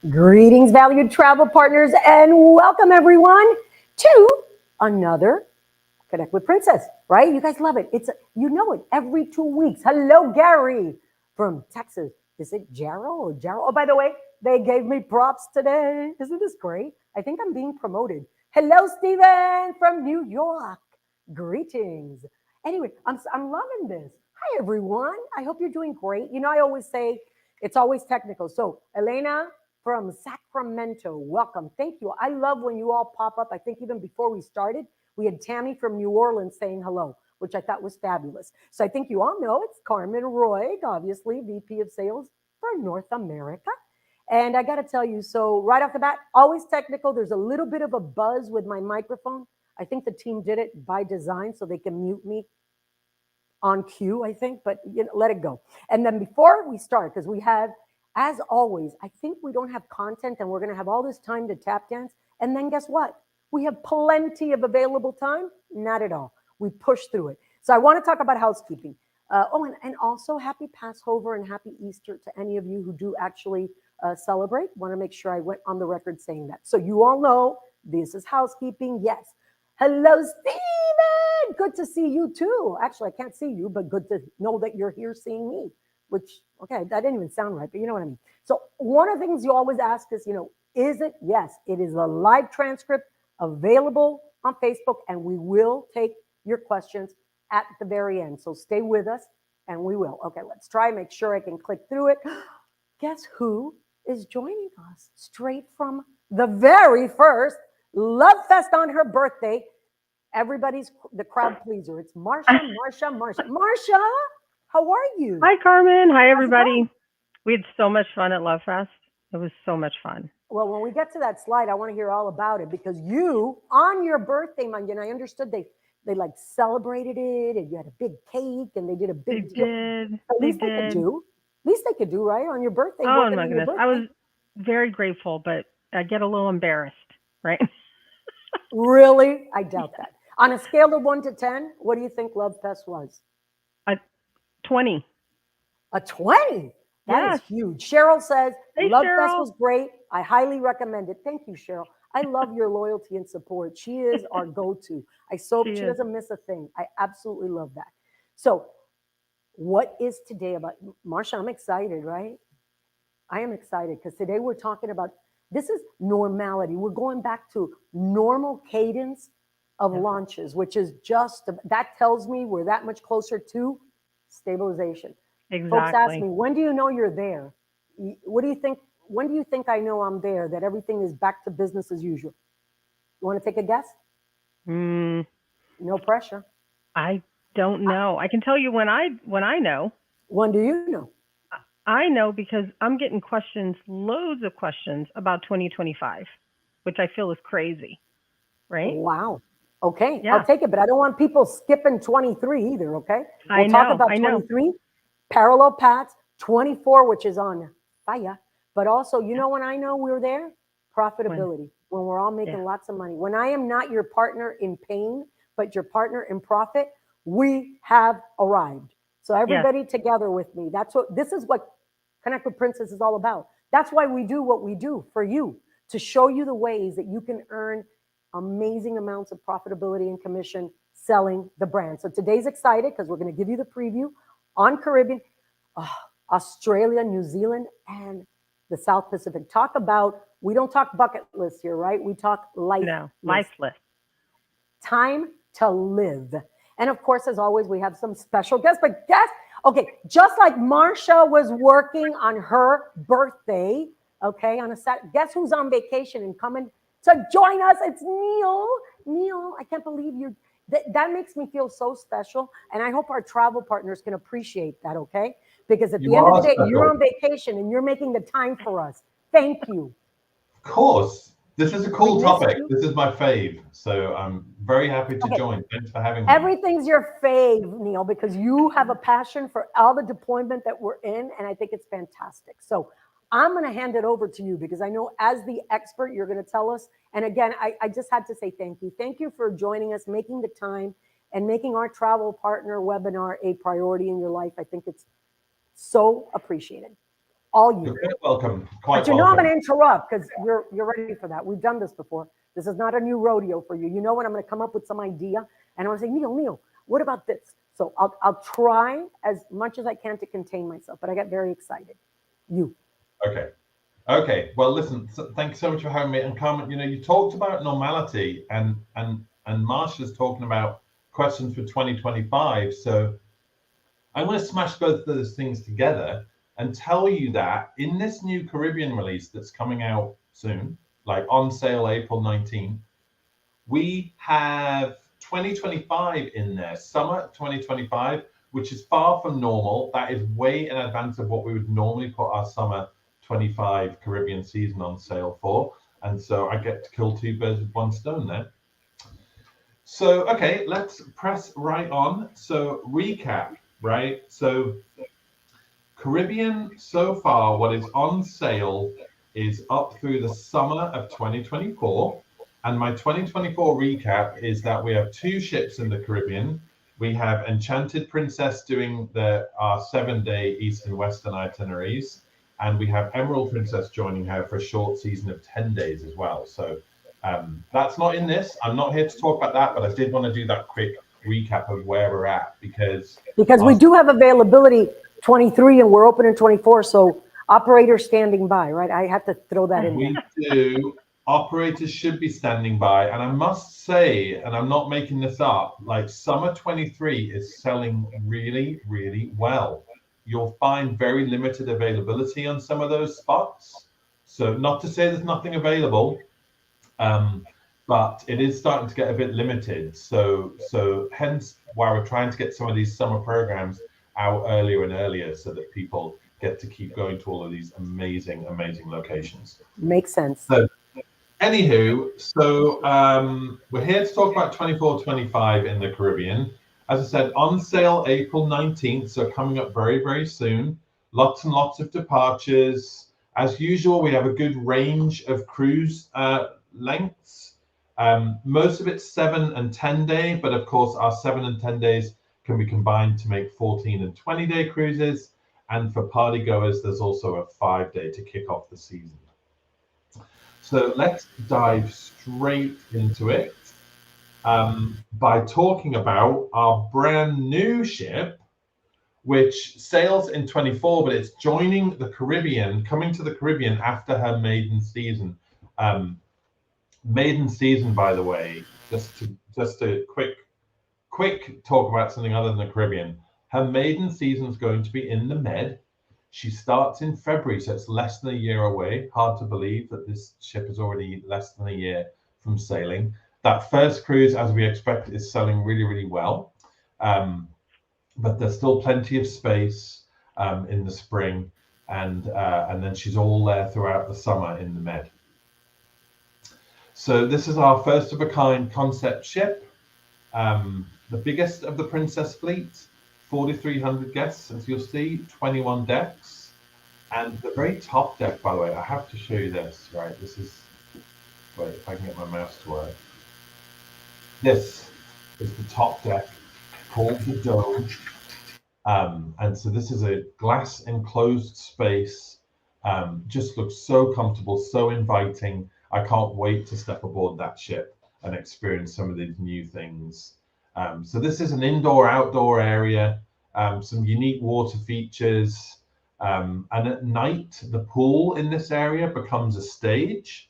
Greetings, valued travel partners, and welcome everyone to another Connect with Princess, right? You guys love it. You know it every 2 weeks. Hello, Gary from Texas. Is it Jarrell or Jarrell? Oh, by the way, they gave me props today. Isn't this great? I think I'm being promoted. Hello, Steven from New York. Greetings. Anyway, I'm loving this. Hi, everyone. I hope you're doing great. You know, I always say it's always technical. So, Elena from Sacramento, welcome. Thank you. I love when you all pop up. I think even before we started, we had Tammy from New Orleans saying hello, which I thought was fabulous. So I think you all know it's Carmen Roy, obviously, VP of Sales for North America. And I got to tell you, so right off the bat, always technical. There's a little bit of a buzz with my microphone. I think the team did it by design so they can mute me on cue, I think, but let it go. And then before we start, because we have, as always, I think we don't have content and we're going to have all this time to tap dance. And then guess what? We have plenty of available time. Not at all. We push through it. So I want to talk about housekeeping. And also happy Passover and happy Easter to any of you who do actually celebrate. Want to make sure I went on the record saying that. So you all know this is housekeeping. Yes. Hello, Steven. Good to see you too. Actually, I can't see you, but good to know that you're here seeing me. Which, okay, that didn't even sound right, but you know what I mean. So one of the things you always ask is, is it? Yes, it is a live transcript available on Facebook, and we will take your questions at the very end. So stay with us, and we will. Okay, let's try, make sure I can click through it. Guess who is joining us straight from the very first Love Fest on her birthday? Everybody's the crowd pleaser. It's Marsha. Marsha, how are you? Hi, Carmen. Hi, everybody. We had so much fun at Love Fest. It was so much fun. Well, when we get to that slide, I want to hear all about it because you, on your birthday, and I understood they like celebrated it and you had a big cake and they did a big deal. At least they could do. At least they could do, right? On your birthday. Oh, my goodness. I was very grateful, but I get a little embarrassed, right? Really? I doubt that. On a scale of 1 to 10, what do you think Love Fest was? A 20. A 20? That is huge. Cheryl says, Love Fest was great. I highly recommend it. Thank you, Cheryl. I love your loyalty and support. She is our go-to. She doesn't miss a thing. I absolutely love that. So what is today about? Marsha, I'm excited, right? I am excited because today we're talking about, this is normality. We're going back to normal cadence of launches, which is that tells me we're that much closer to stabilization. Exactly. Folks ask me, when do you know you're there? What do you think? When do you think I know I'm there, that everything is back to business as usual? You want to take a guess? No pressure. I don't know. I can tell you when I know. When do you know? I know because I'm getting loads of questions about 2025, which I feel is crazy, right? Wow. Okay, yeah. I'll take it, but I don't want people skipping 23 either, okay? We'll talk about 23, parallel paths, 24, which is on fire. But also, when I know we're there? Profitability, when we're all making lots of money. When I am not your partner in pain, but your partner in profit, we have arrived. So everybody together with me. This is what Connect with Princess is all about. That's why we do what we do for you, to show you the ways that you can earn amazing amounts of profitability and commission selling the brand. So today's excited because we're going to give you the preview on Caribbean, Australia, New Zealand, and the South Pacific. We don't talk bucket list here, right? We talk life list. Time to live. And of course, as always, we have some special guests, okay, just like Marsha was working on her birthday, okay, on a Saturday, guess who's on vacation and coming to join us? It's Neil. Neil, I can't believe you. That makes me feel so special. And I hope our travel partners can appreciate that, okay? Because at the end of the day, you're on vacation and you're making the time for us. Thank you. Of course. This is a cool topic. This is my fave. So I'm very happy to join. Thanks for having me. Everything's your fave, Neil, because you have a passion for all the deployment that we're in. And I think it's fantastic. So I'm going to hand it over to you because I know as the expert, you're going to tell us. And again, I just had to say thank you. Thank you for joining us, making the time, and making our travel partner webinar a priority in your life. I think it's so appreciated. all you. You're very welcome. But Quite you know I'm welcome. going to interrupt because you're ready for that. We've done this before. This is not a new rodeo for you. You know when I'm going to come up with some idea and I'm going to say, Neil, what about this? So I'll try as much as I can to contain myself, but I got very excited. You. Okay. Okay. Well, listen. Thank you so much for having me. And Carmen, you talked about normality, and Marsha's talking about questions for 2025. So I'm going to smash both of those things together and tell you that in this new Caribbean release that's coming out soon, like on sale April 19th, we have 2025 in there, summer 2025, which is far from normal. That is way in advance of what we would normally put our summer 25 Caribbean season on sale for. And so I get to kill two birds with one stone there. So, okay, let's press right on. So recap, right? So Caribbean so far, what is on sale is up through the summer of 2024. And my 2024 recap is that we have two ships in the Caribbean. We have Enchanted Princess doing our 7-day East and Western itineraries. And we have Emerald Princess joining her for a short season of 10 days as well. So that's not in this. I'm not here to talk about that, but I did want to do that quick recap of where we're at because we do have availability 23 and we're open in 24. So operators standing by, right? I have to throw that in. We do. Operators should be standing by. And I must say, and I'm not making this up, like summer 23 is selling really, really well. You'll find very limited availability on some of those spots. So not to say there's nothing available, but it is starting to get a bit limited. So hence why we're trying to get some of these summer programs out earlier and earlier so that people get to keep going to all of these amazing, amazing locations. Makes sense. So anywho, we're here to talk about 24-25 in the Caribbean. As I said, on sale April 19th, so coming up very, very soon. Lots and lots of departures. As usual, we have a good range of cruise lengths. Most of it's 7 and 10 day, but of course our 7 and 10 days can be combined to make 14 and 20-day cruises. And for party goers, there's also a 5-day to kick off the season. So let's dive straight into it by talking about our brand new ship, which sails in 24, but it's joining the Caribbean, coming to the Caribbean after her maiden season. Maiden season, by the way, just a quick talk about something other than the Caribbean. Her maiden season is going to be in the Med. She starts in February, so it's less than a year away. Hard to believe that this ship is already less than a year from sailing. That first cruise, as we expect, is selling really, really well. But there's still plenty of space in the spring, and then she's all there throughout the summer in the Med. So this is our first of a kind concept ship, the biggest of the Princess fleet, 4,300 guests, as you'll see, 21 decks. And the very top deck, by the way, I have to show you this, right? This is, wait, if I can get my mouse to work. This is the top deck called the Dome. And so this is a glass enclosed space, just looks so comfortable, so inviting. I can't wait to step aboard that ship and experience some of these new things. So this is an indoor-outdoor area, some unique water features, and at night, the pool in this area becomes a stage,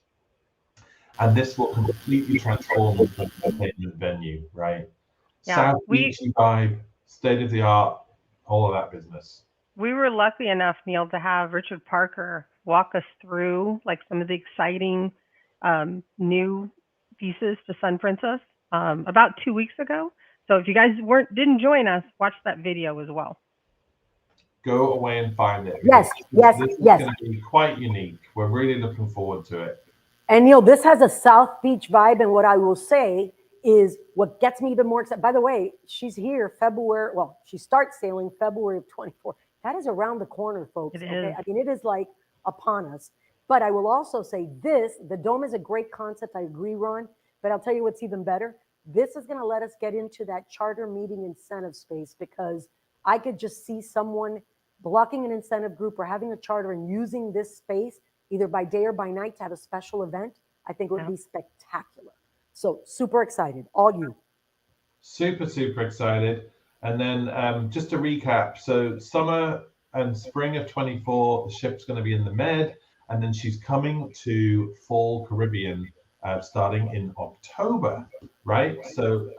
and this will completely transform into an entertainment venue, right? Yeah, South Beachy vibe, state-of-the-art, all of that business. We were lucky enough, Neil, to have Richard Parker walk us through like some of the exciting new pieces to Sun Princess about 2 weeks ago. So if you guys didn't join us, watch that video as well. Go away and find it. Yes. This is going to be quite unique. We're really looking forward to it. And Neil, this has a South Beach vibe, and what I will say is what gets me even more excited. By the way, she's here February. Well, she starts sailing February of 24. That is around the corner, folks. It okay? is. I mean, it is like upon us. But I will also say the Dome is a great concept. I agree, Ron. But I'll tell you what's even better. This is going to let us get into that charter meeting incentive space, because I could just see someone blocking an incentive group or having a charter and using this space either by day or by night to have a special event, I think it would be spectacular. So super excited, all you. Super, super excited. And then just to recap, so summer and spring of 24, the ship's going to be in the Med, and then she's coming to Fall Caribbean starting in October, right? So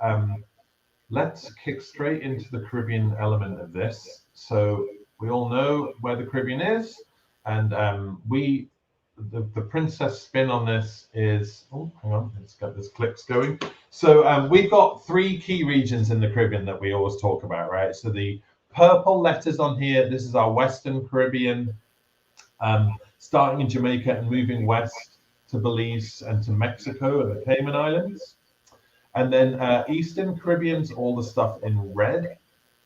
let's kick straight into the Caribbean element of this. So we all know where the Caribbean is, and the princess spin on this is, oh, hang on, let's get this clicks going. So we've got 3 key regions in the Caribbean that we always talk about, right? So the purple letters on here, this is our Western Caribbean, starting in Jamaica and moving west to Belize and to Mexico and the Cayman Islands. And then Eastern Caribbean's all the stuff in red.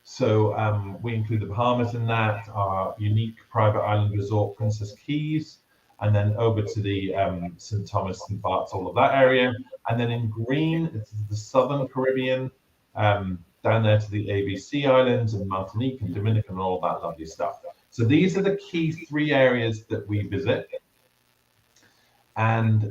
So we include the Bahamas in that, our unique private island resort, Princess Keys, and then over to the St. Thomas, St. Bart's, all of that area. And then in green, it's the Southern Caribbean, down there to the ABC Islands and Martinique and Dominican and all that lovely stuff. So these are the key 3 areas that we visit. And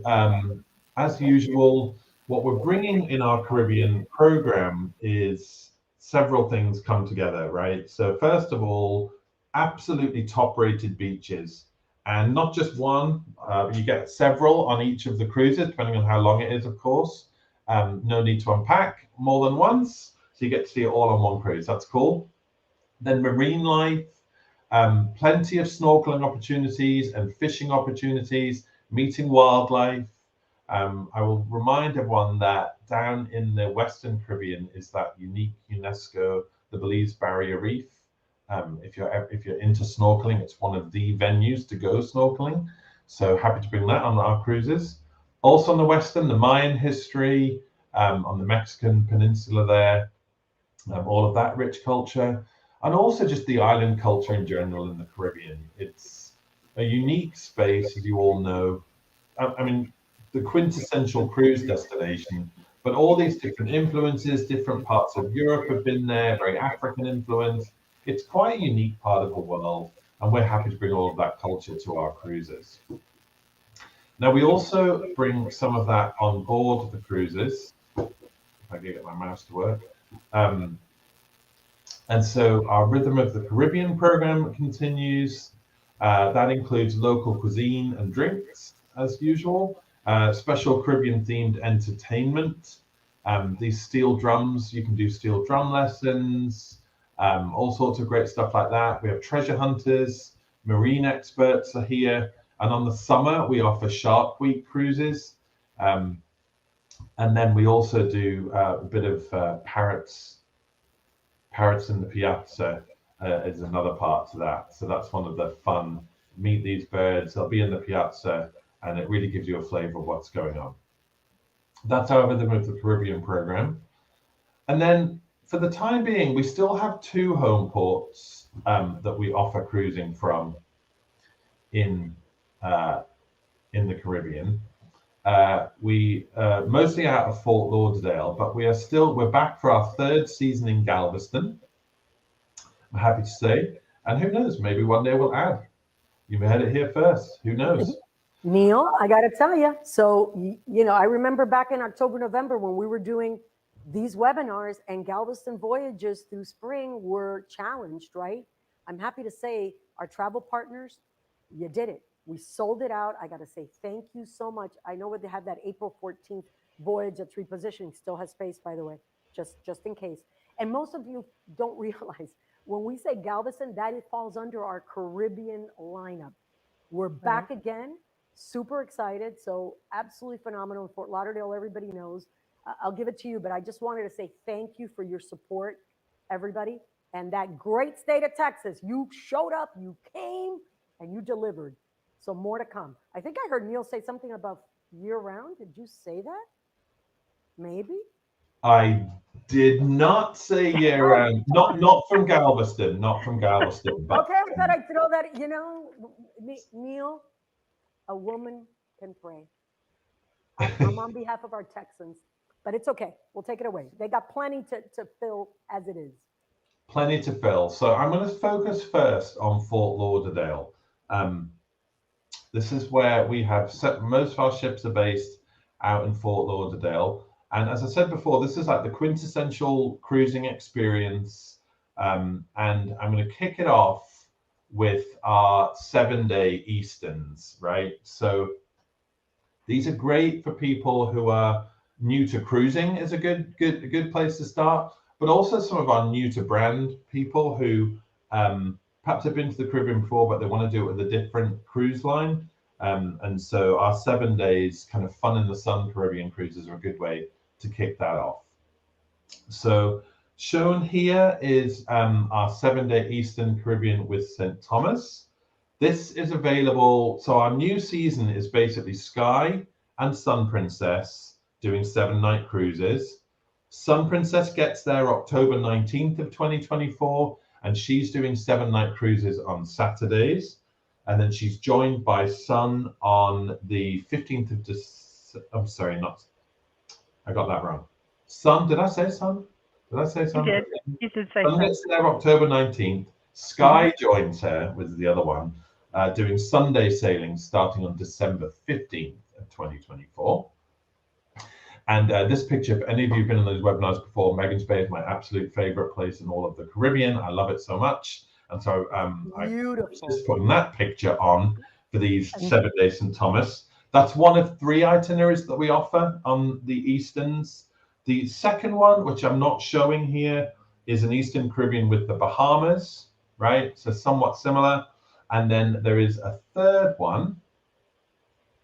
as usual, what we're bringing in our Caribbean program is several things come together, right? So first of all, absolutely top-rated beaches. And not just one, you get several on each of the cruises, depending on how long it is, of course. No need to unpack more than once, so you get to see it all on one cruise. That's cool. Then marine life, plenty of snorkeling opportunities and fishing opportunities, meeting wildlife. I will remind everyone that down in the Western Caribbean is that unique UNESCO, the Belize Barrier Reef. If you're into snorkeling, it's one of the venues to go snorkeling. So happy to bring that on our cruises. Also on the Western, the Mayan history, on the Mexican peninsula there, all of that rich culture, and also just the island culture in general in the Caribbean. It's a unique space, as you all know. I mean, the quintessential cruise destination, but all these different influences, different parts of Europe have been there, very African influence. It's quite a unique part of the world, and we're happy to bring all of that culture to our cruises. Now, we also bring some of that on board the cruises. If I can get my mouse to work. And so our Rhythm of the Caribbean program continues. That includes local cuisine and drinks, as usual. Special Caribbean-themed entertainment. These steel drums, you can do steel drum lessons. All sorts of great stuff like that. We have treasure hunters, marine experts are here, and on the summer we offer Shark Week cruises, and then we also do a bit of parrots in the piazza is another part to that. So that's one of the fun. Meet these birds. They'll be in the piazza, and it really gives you a flavor of what's going on. That's our Rhythm of the Caribbean program, and then, for the time being, we still have 2 home ports that we offer cruising from in the Caribbean. We mostly out of Fort Lauderdale, but we're back for our 3rd season in Galveston. I'm happy to say, and who knows, maybe one day we'll add. You may heard it here first. Who knows? Neil, I got to tell you. So, I remember back in October, November when we were doing these webinars and Galveston voyages through spring were challenged, right? I'm happy to say our travel partners, you did it. We sold it out. I got to say thank you so much. I know they have that April 14th voyage that's repositioning, still has space, by the way, just in case. And most of you don't realize when we say Galveston, that it falls under our Caribbean lineup. We're back again, super excited. So absolutely phenomenal in Fort Lauderdale, everybody knows. I'll give it to you, but I just wanted to say thank you for your support, everybody. And that great state of Texas, you showed up, you came, and you delivered. So more to come. I think I heard Neil say something about year-round. Did you say that? Maybe? I did not say year-round. Not from Galveston. Not from Galveston. But okay, I thought I'd throw that. Neil, a woman can pray. I'm on behalf of our Texans. But it's okay. We'll take it away. They got plenty to fill as it is. plenty to fill. So I'm going to focus first on Fort Lauderdale. This is where we have most of our ships are based out in Fort Lauderdale. And as I said before, this is like the quintessential cruising experience. And I'm going to kick it off with our 7-day Easterns, right? So these are great for people who are new to cruising. Is a good place to start, but also some of our new to brand people who perhaps have been to the Caribbean before, but they want to do it with a different cruise line. And so our 7 days kind of fun in the sun Caribbean cruises are a good way to kick that off. So shown here is our 7-day Eastern Caribbean with St. Thomas. This is available. So our new season is basically Sky and Sun Princess doing 7-night cruises. Sun Princess gets there October 19th of 2024, and she's doing 7-night cruises on Saturdays. And then she's joined by Sun on the 15th of December. I'm sorry, I got that wrong. Sun, did I say Sun? Did I say Sun? You did. You did say Sun gets there October 19th. Sky joins her with the other one, doing Sunday sailings starting on December 15th of 2024. And this picture, if any of you have been on those webinars before, Magens Bay is my absolute favorite place in all of the Caribbean. I love it so much. And so I was just putting that picture on for these 7-day St. Thomas. That's one of 3 itineraries that we offer on the Easterns. The second one, which I'm not showing here, is an Eastern Caribbean with the Bahamas, right? So somewhat similar. And then there is a third one.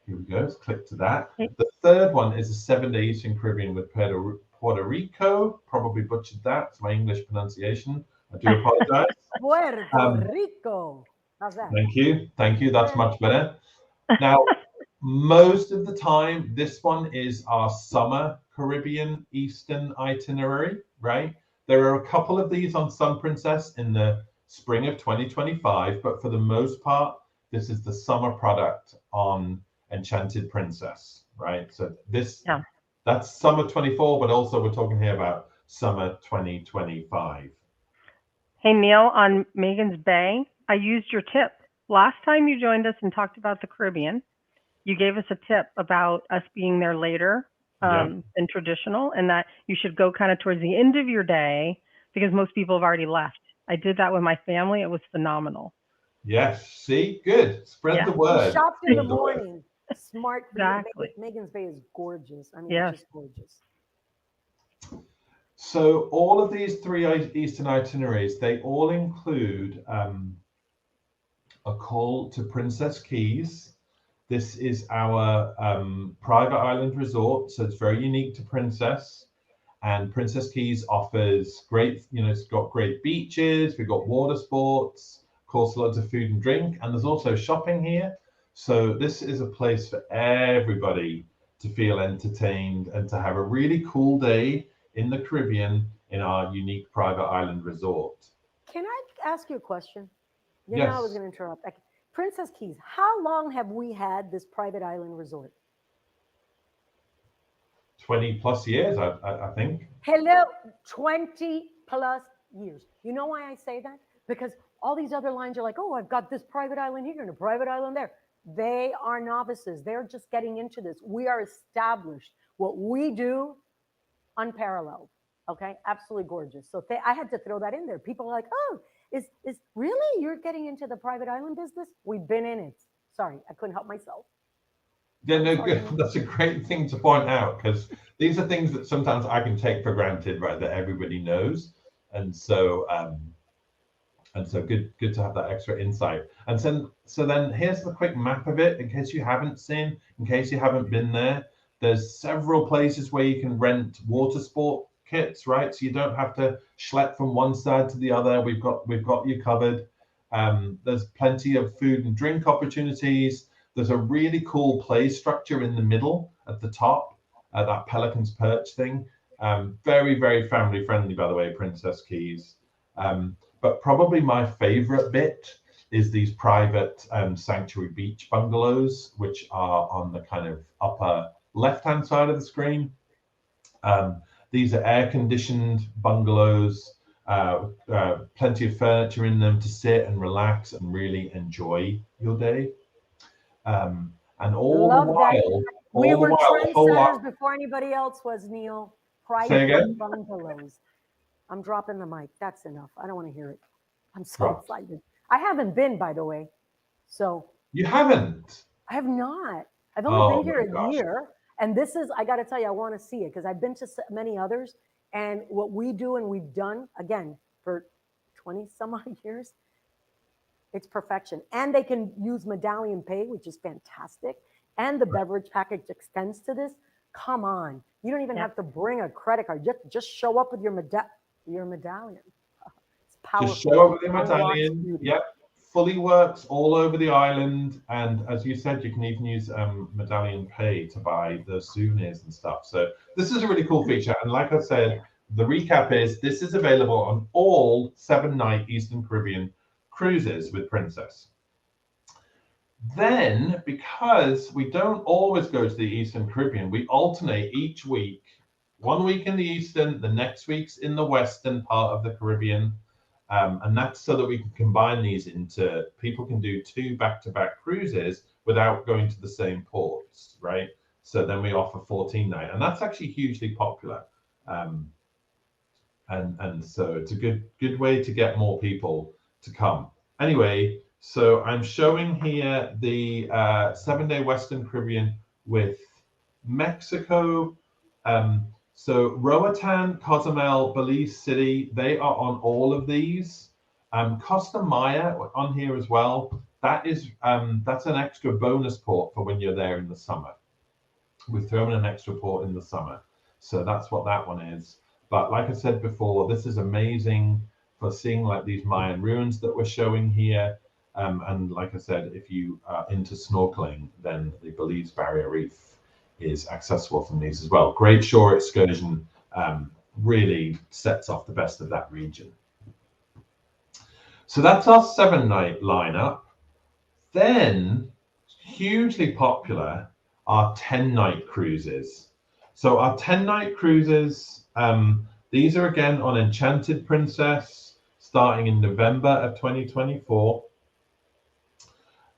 Here we go. Let's click to that. The third one is a 7-day Eastern Caribbean with Puerto Rico. Probably butchered that. It's my English pronunciation. I do apologize. Puerto Rico. How's that? Thank you. Thank you. That's much better. Now, most of the time, this one is our summer Caribbean Eastern itinerary, right? There are a couple of these on Sun Princess in the spring of 2025, but for the most part, this is the summer product on Enchanted Princess, right? So that's summer 24, but also we're talking here about summer 2025. Hey, Neil, on Magens Bay, I used your tip. Last time you joined us and talked about the Caribbean, you gave us a tip about us being there later than traditional, and that you should go kind of towards the end of your day because most people have already left. I did that with my family. It was phenomenal. Yes. See? Good. Spread the word. We shopped in the morning. Smart. Exactly. Magens Bay is gorgeous. I mean, it's just gorgeous. So all of these 3 Eastern itineraries, they all include a call to Princess Keys. This is our private island resort, so it's very unique to Princess. And Princess Keys offers great, it's got great beaches, we've got water sports, of course, loads of food and drink, and there's also shopping here. So this is a place for everybody to feel entertained and to have a really cool day in the Caribbean in our unique private island resort. Can I ask you a question? Yes. I was going to interrupt. Princess Keys, how long have we had this private island resort? 20 plus years, I think. Hello, 20 plus years. You know why I say that? Because all these other lines are like, oh, I've got this private island here and a private island there. They are novices. They're just getting into this. We are established. What we do, unparalleled. Okay, absolutely gorgeous. So I had to throw that in there. People are like, oh, is really you're getting into the private island business? We've been in it. Sorry, I couldn't help myself. Yeah, no, good. That's a great thing to point out because these are things that sometimes I can take for granted, right? That everybody knows, and so good to have that extra insight. And so then here's the quick map of it in case you haven't seen, in case you haven't been there. There's several places where you can rent water sport kits, right? So you don't have to schlep from one side to the other. We've got you covered. There's plenty of food and drink opportunities. There's a really cool play structure in the middle at the top, that Pelican's Perch thing. Very, very family friendly, by the way, Princess Keys. But probably my favorite bit is these private sanctuary beach bungalows, which are on the kind of upper left-hand side of the screen. These are air-conditioned bungalows. plenty of furniture in them to sit and relax and really enjoy your day. And all Love the that. while, We were the whole lot. trendsetters before anybody else was, Neil. Say Private again? bungalows. I'm dropping the mic. That's enough. I don't want to hear it. I'm so Right. excited. I haven't been, by the way. So You haven't? I have not. I've only Oh been here my a gosh. year. And this is, I got to tell you, I want to see it because I've been to many others. And what we do and we've done, again, for 20 some odd years, it's perfection. And they can use medallion pay, which is fantastic. And the beverage package extends to this. Come on. You don't even Yeah. have to bring a credit card. Just show up with your medallion. It's powerful. Just show up with your Unlocks medallion. beauty. Yep. Fully works all over the island. And as you said, you can even use medallion pay to buy the souvenirs and stuff. So this is a really cool feature. And like I said, the recap is this is available on all 7-night Eastern Caribbean cruises with Princess. Then, because we don't always go to the Eastern Caribbean, we alternate each week. 1 week in the Eastern, the next week's in the Western part of the Caribbean. And that's so that we can combine these into, people can do 2 back-to-back cruises without going to the same ports, right? So then we offer 14-night, and that's actually hugely popular. And so it's a good way to get more people to come. Anyway, so I'm showing here the 7-day Western Caribbean with Mexico. So Roatan, Cozumel, Belize City, they are on all of these. Costa Maya on here as well. That's an extra bonus port for when you're there in the summer. We're throwing an extra port in the summer. So that's what that one is. But like I said before, this is amazing for seeing like these Mayan ruins that we're showing here. And like I said, if you are into snorkeling, then the Belize Barrier Reef is accessible from these as well. Great shore excursion, really sets off the best of that region. So that's our 7-night lineup. Then, hugely popular, are 10-night cruises. So our 10-night cruises, these are again on Enchanted Princess, starting in November of 2024.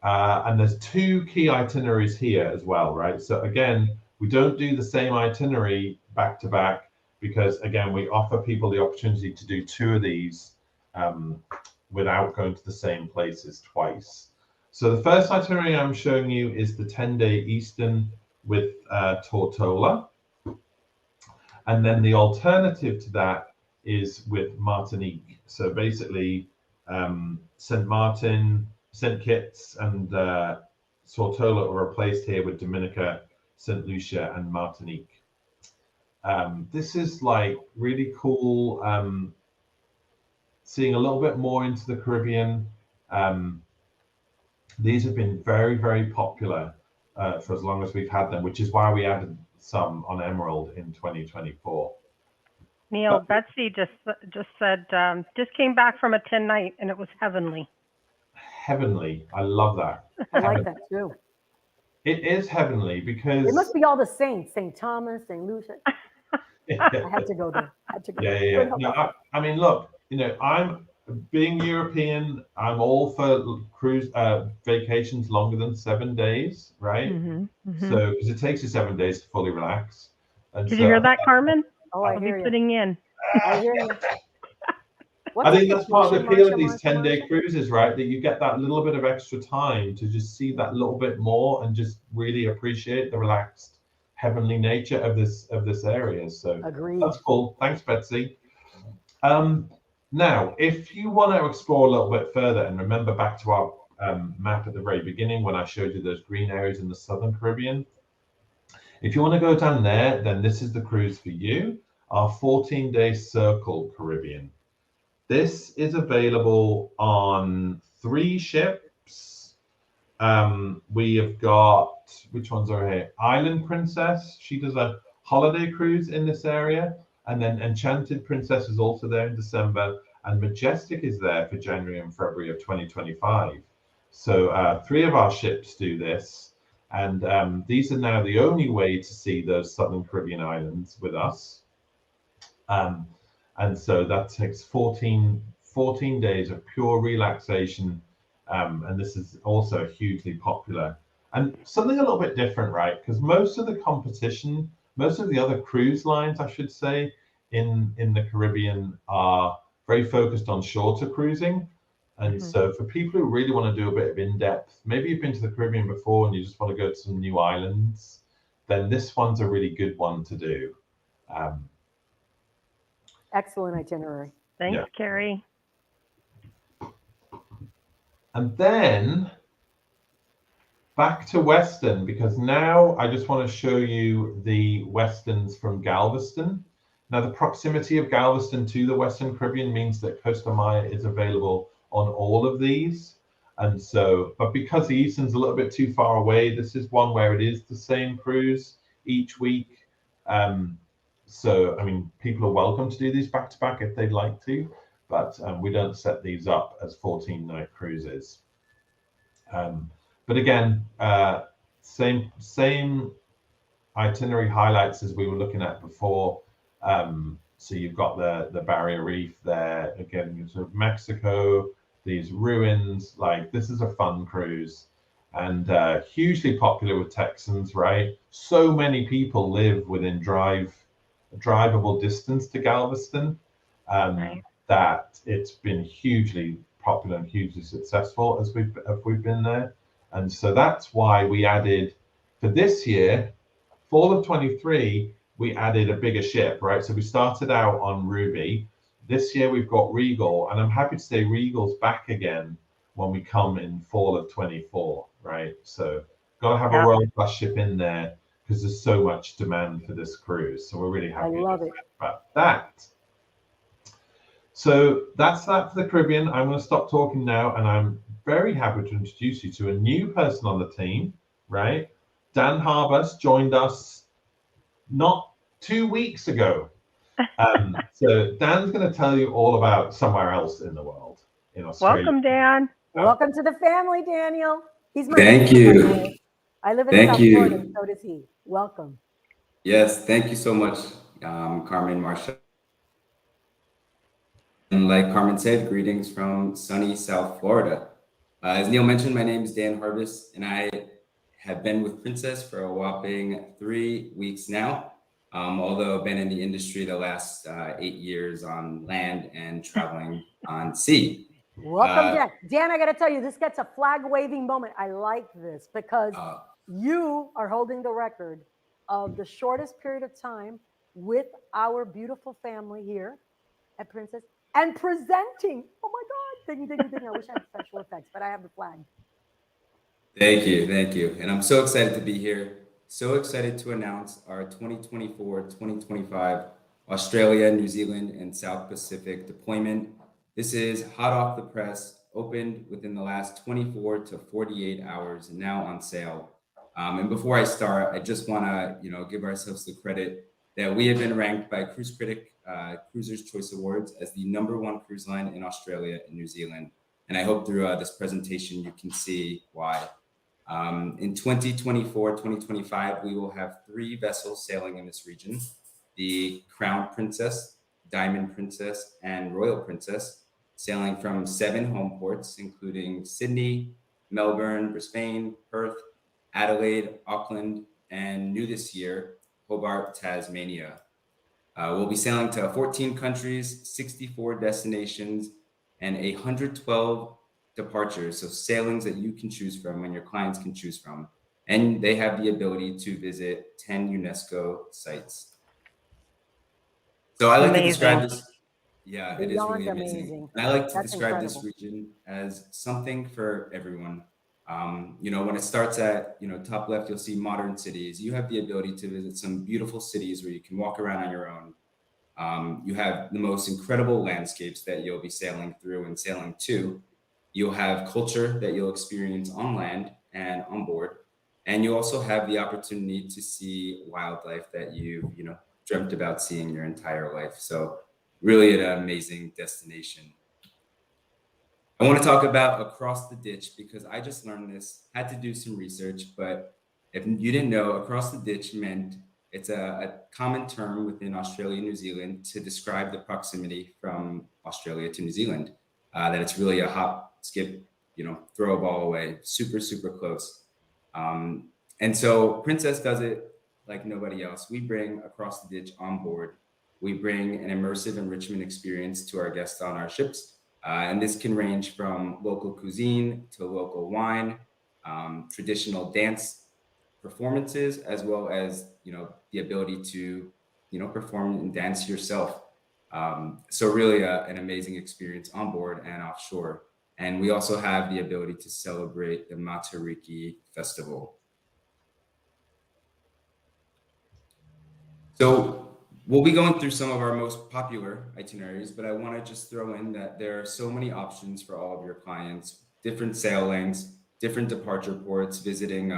And there's 2 key itineraries here as well, right? So again, we don't do the same itinerary back to back because again, we offer people the opportunity to do 2 of these without going to the same places twice. So the first itinerary I'm showing you is the 10-day Eastern with Tortola. And then the alternative to that is with Martinique. So basically, St. Martin, St. Kitts, and Tortola are replaced here with Dominica, St. Lucia, and Martinique. This is like really cool, seeing a little bit more into the Caribbean. These have been very, very popular for as long as we've had them, which is why we added some on Emerald in 2024. Neil, Betsy just said, just came back from a 10-night and it was heavenly. Heavenly. I love that. I like that too. It is heavenly because It must be all the saints, St. Thomas, St. Lucia. I had to go there. Yeah. No, I mean, look, I'm being European. I'm all for cruise vacations longer than 7 days, right? So because it takes you 7 days to fully relax. And Did you hear that, Carmen? Oh, I I'll hear be you. putting in. I hear you. I think that's part of the appeal of these 10-day cruises, right? That you get that little bit of extra time to just see that little bit more and just really appreciate the relaxed, heavenly nature of this area. So Agreed. That's cool. Thanks, Betsy. Now, if you want to explore a little bit further and remember back to our map at the very beginning when I showed you those green areas in the Southern Caribbean, if you want to go down there, then this is the cruise for you, our 14-day Circle Caribbean. This is available on 3 ships. We have got, which ones are here? Island Princess. She does a holiday cruise in this area. And then Enchanted Princess is also there in December. And Majestic is there for January and February of 2025. So 3 of our ships do this. And these are now the only way to see those Southern Caribbean islands with us. And so that takes 14 days of pure relaxation. And this is also hugely popular. And something a little bit different, right? Because most of the competition, most of the other cruise lines, I should say, in the Caribbean are very focused on shorter cruising. And so for people who really want to do a bit of in-depth, maybe you've been to the Caribbean before and you just want to go to some new islands, then this one's a really good one to do. Excellent itinerary. Thanks, Yeah. Carrie. And then back to Weston, because now I just want to show you the Westons from Galveston. Now, the proximity of Galveston to the Western Caribbean means that Costa Maya is available on all of these. And so, but because the Easton's a little bit too far away, this is one where it is the same cruise each week. So, I mean, people are welcome to do these back to back if they'd like to, but we don't set these up as 14-night cruises. But again, same itinerary highlights as we were looking at before. So you've got the Barrier Reef there, again, sort of Mexico, these ruins. Like, this is a fun cruise, and hugely popular with Texans, right? So many people live within drivable distance to Galveston, that it's been hugely popular and hugely successful as we've been there. And so that's why we added, for this year, fall of 23, we added a bigger ship, right? So we started out on Ruby. This year we've got Regal, and I'm happy to say Regal's back again when we come in fall of 24, right? So got to have a Royal Class ship in there because there's so much demand for this cruise. So we're really happy about that. So that's that for the Caribbean. I'm going to stop talking now, and I'm very happy to introduce you to a new person on the team, right? Dan Harbus joined us not 2 weeks ago. So Dan's going to tell you all about somewhere else in the world, in Australia. Welcome, Dan. Welcome to the family, Daniel. He's my Thank you. I live in South Florida, and so does he. Welcome. Yes, thank you so much, Carmen, Marsha. And like Carmen said, greetings from sunny South Florida. As Neil mentioned, my name is Dan Harbus, and I have been with Princess for a whopping 3 weeks now. Although I've been in the industry the last 8 years on land and traveling on sea. Welcome, Dan. Dan, I got to tell you, this gets a flag waving moment. I like this because you are holding the record of the shortest period of time with our beautiful family here at Princess and presenting. Oh my God. Ding, ding, ding. I wish I had special effects, but I have the flag. Thank you. Thank you. And I'm so excited to be here. So excited to announce our 2024-2025 Australia, New Zealand, and South Pacific deployment. This is hot off the press, opened within the last 24 to 48 hours, and now on sale. And before I start, I just want to, give ourselves the credit that we have been ranked by Cruise Critic Cruisers' Choice Awards as the #1 cruise line in Australia and New Zealand. And I hope through this presentation you can see why. In 2024-2025, we will have 3 vessels sailing in this region: the Crown Princess, Diamond Princess, and Royal Princess, sailing from 7 home ports, including Sydney, Melbourne, Brisbane, Perth, Adelaide, Auckland, and new this year, Hobart, Tasmania. We'll be sailing to 14 countries, 64 destinations, and 112 departures, so sailings that you can choose from and your clients can choose from. And they have the ability to visit 10 UNESCO sites. So I like to describe this. Yeah, it is really amazing. And I like to describe this region as something for everyone. When it starts at, top left, you'll see modern cities. You have the ability to visit some beautiful cities where you can walk around on your own. You have the most incredible landscapes that you'll be sailing through and sailing to. You'll have culture that you'll experience on land and on board. And you also have the opportunity to see wildlife that you've, dreamt about seeing your entire life. So really an amazing destination. I want to talk about Across the Ditch because I just learned this, had to do some research, but if you didn't know, Across the Ditch meant It's a common term within Australia and New Zealand to describe the proximity from Australia to New Zealand. That it's really a hop, skip, throw a ball away, super, super close. And so Princess does it like nobody else. We bring Across the Ditch on board. We bring an immersive enrichment experience to our guests on our ships. And this can range from local cuisine to local wine, traditional dance performances, as well as, the ability to, perform and dance yourself. So really an amazing experience on board and offshore. And we also have the ability to celebrate the Matariki Festival. So we'll be going through some of our most popular itineraries, but I want to just throw in that there are so many options for all of your clients, different sail lengths, different departure ports, visiting,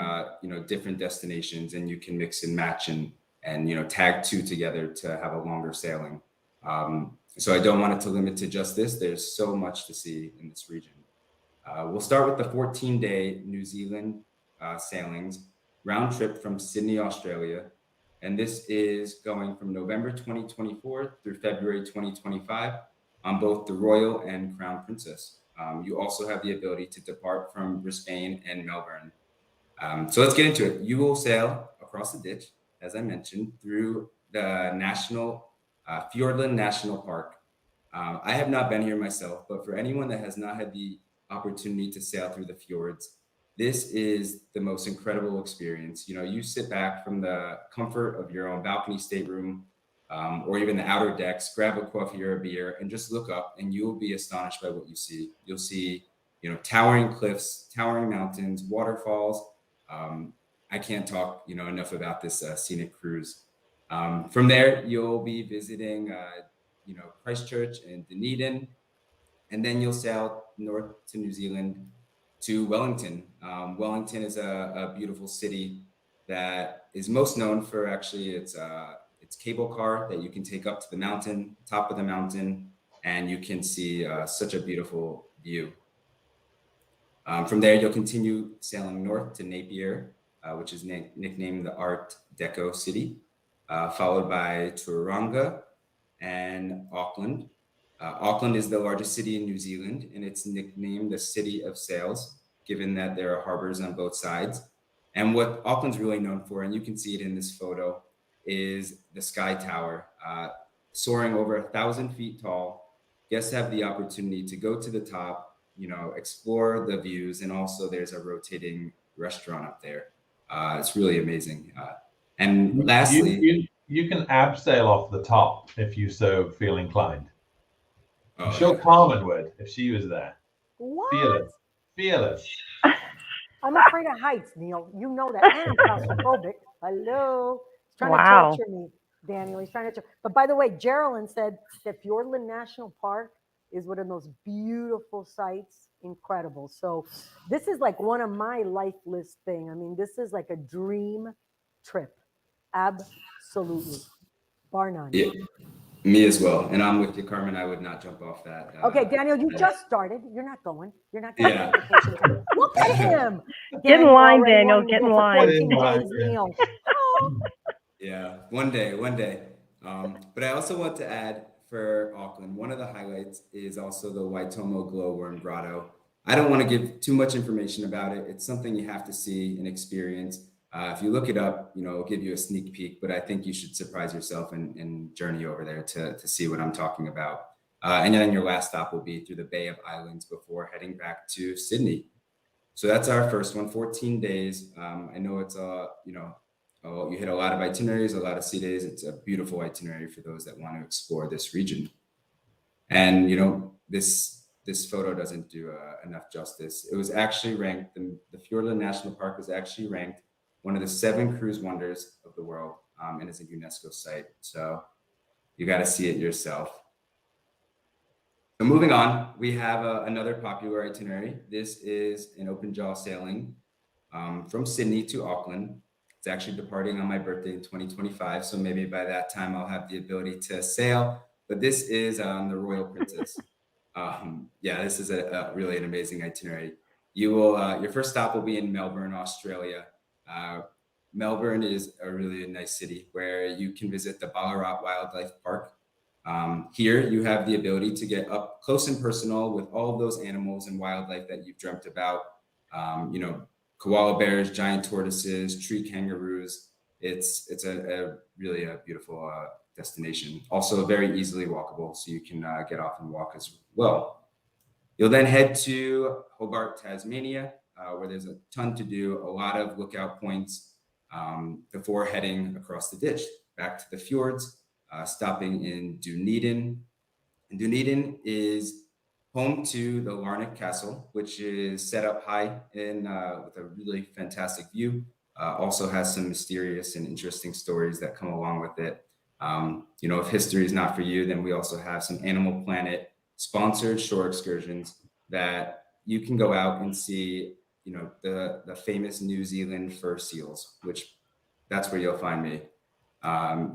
different destinations, and you can mix and match and tag two together to have a longer sailing. So I don't want it to limit to just this. There's so much to see in this region. We'll start with the 14-day New Zealand sailings, round trip from Sydney, Australia. And this is going from November 2024 through February 2025 on both the Royal and Crown Princess. You also have the ability to depart from Brisbane and Melbourne. So let's get into it. You will sail across the ditch, as I mentioned, through the Fiordland National Park. I have not been here myself, but for anyone that has not had the opportunity to sail through the fjords, this is the most incredible experience. You sit back from the comfort of your own balcony stateroom, or even the outer decks, grab a coffee or a beer, and just look up, and you will be astonished by what you see. You'll see, towering cliffs, towering mountains, waterfalls. I can't talk, enough about this scenic cruise. From there, you'll be visiting, Christchurch and Dunedin, and then you'll sail north to New Zealand to Wellington. Wellington is a beautiful city that is most known for actually its cable car that you can take up to the top of the mountain, and you can see such a beautiful view. From there, you'll continue sailing north to Napier, which is nicknamed the Art Deco City, followed by Tauranga and Auckland. Auckland is the largest city in New Zealand, and it's nicknamed the City of Sails, given that there are harbors on both sides. And what Auckland's really known for, and you can see it in this photo, is the Sky Tower, soaring over 1,000 feet tall. Guests have the opportunity to go to the top, explore the views, and also there's a rotating restaurant up there. It's really amazing. And lastly, you can abseil off the top if you so feel inclined. Oh, I'm sure Carmen would if she was there. What? Fearless. I'm afraid of heights, Neil. You know that. And I'm claustrophobic. Hello. He's trying Wow. to torture me, Daniel. He's trying to torture. But by the way, Geraldine said that Fiordland National Park is one of those beautiful sites. Incredible. So this is like one of my life list thing. I mean, this is like a dream trip. Absolutely. Bar none. yeah, me as well. And I'm with you, Carmen. I would not jump off that. Okay, Daniel, you just started. You're not going. You're not going. Yeah. Look at him. Get in Daniel line, already Daniel. wanted to Get go in for line. 14 Get in line, days, yeah. Neil. Oh. Yeah, one day. But I also want to add for Auckland, one of the highlights is also the Waitomo Glowworm Grotto. I don't want to give too much information about it. It's something you have to see and experience. If you look it up, it'll give you a sneak peek, but I think you should surprise yourself and journey over there to see what I'm talking about. And then your last stop will be through the Bay of Islands before heading back to Sydney. So that's our first one, 14 days. I know it's, you hit a lot of itineraries, a lot of sea days. It's a beautiful itinerary for those that want to explore this region. And, this photo doesn't do enough justice. It was actually ranked, the Fiordland National Park was actually ranked one of the 7 cruise wonders of the world, and is a UNESCO site. So you got to see it yourself. So moving on, we have another popular itinerary. This is an open jaw sailing from Sydney to Auckland. It's actually departing on my birthday in 2025. So maybe by that time I'll have the ability to sail, but this is the Royal Princess. This is a really an amazing itinerary. You will, your first stop will be in Melbourne, Australia. Melbourne is a really nice city where you can visit the Ballarat Wildlife Park. Here, you have the ability to get up close and personal with all of those animals and wildlife that you've dreamt about. You know, koala bears, giant tortoises, tree kangaroos. It's a really a beautiful destination. Also very easily walkable, so you can get off and walk as well. You'll then head to Hobart, Tasmania, where there's a ton to do, a lot of lookout points before heading across the ditch back to the fjords, stopping in Dunedin. And Dunedin is home to the Larnac Castle, which is set up high in with a really fantastic view. Also has some mysterious and interesting stories that come along with it. You know, if history is not for you, then we also have some Animal Planet sponsored shore excursions that you can go out and see, you know, the famous New Zealand fur seals, which that's where you'll find me.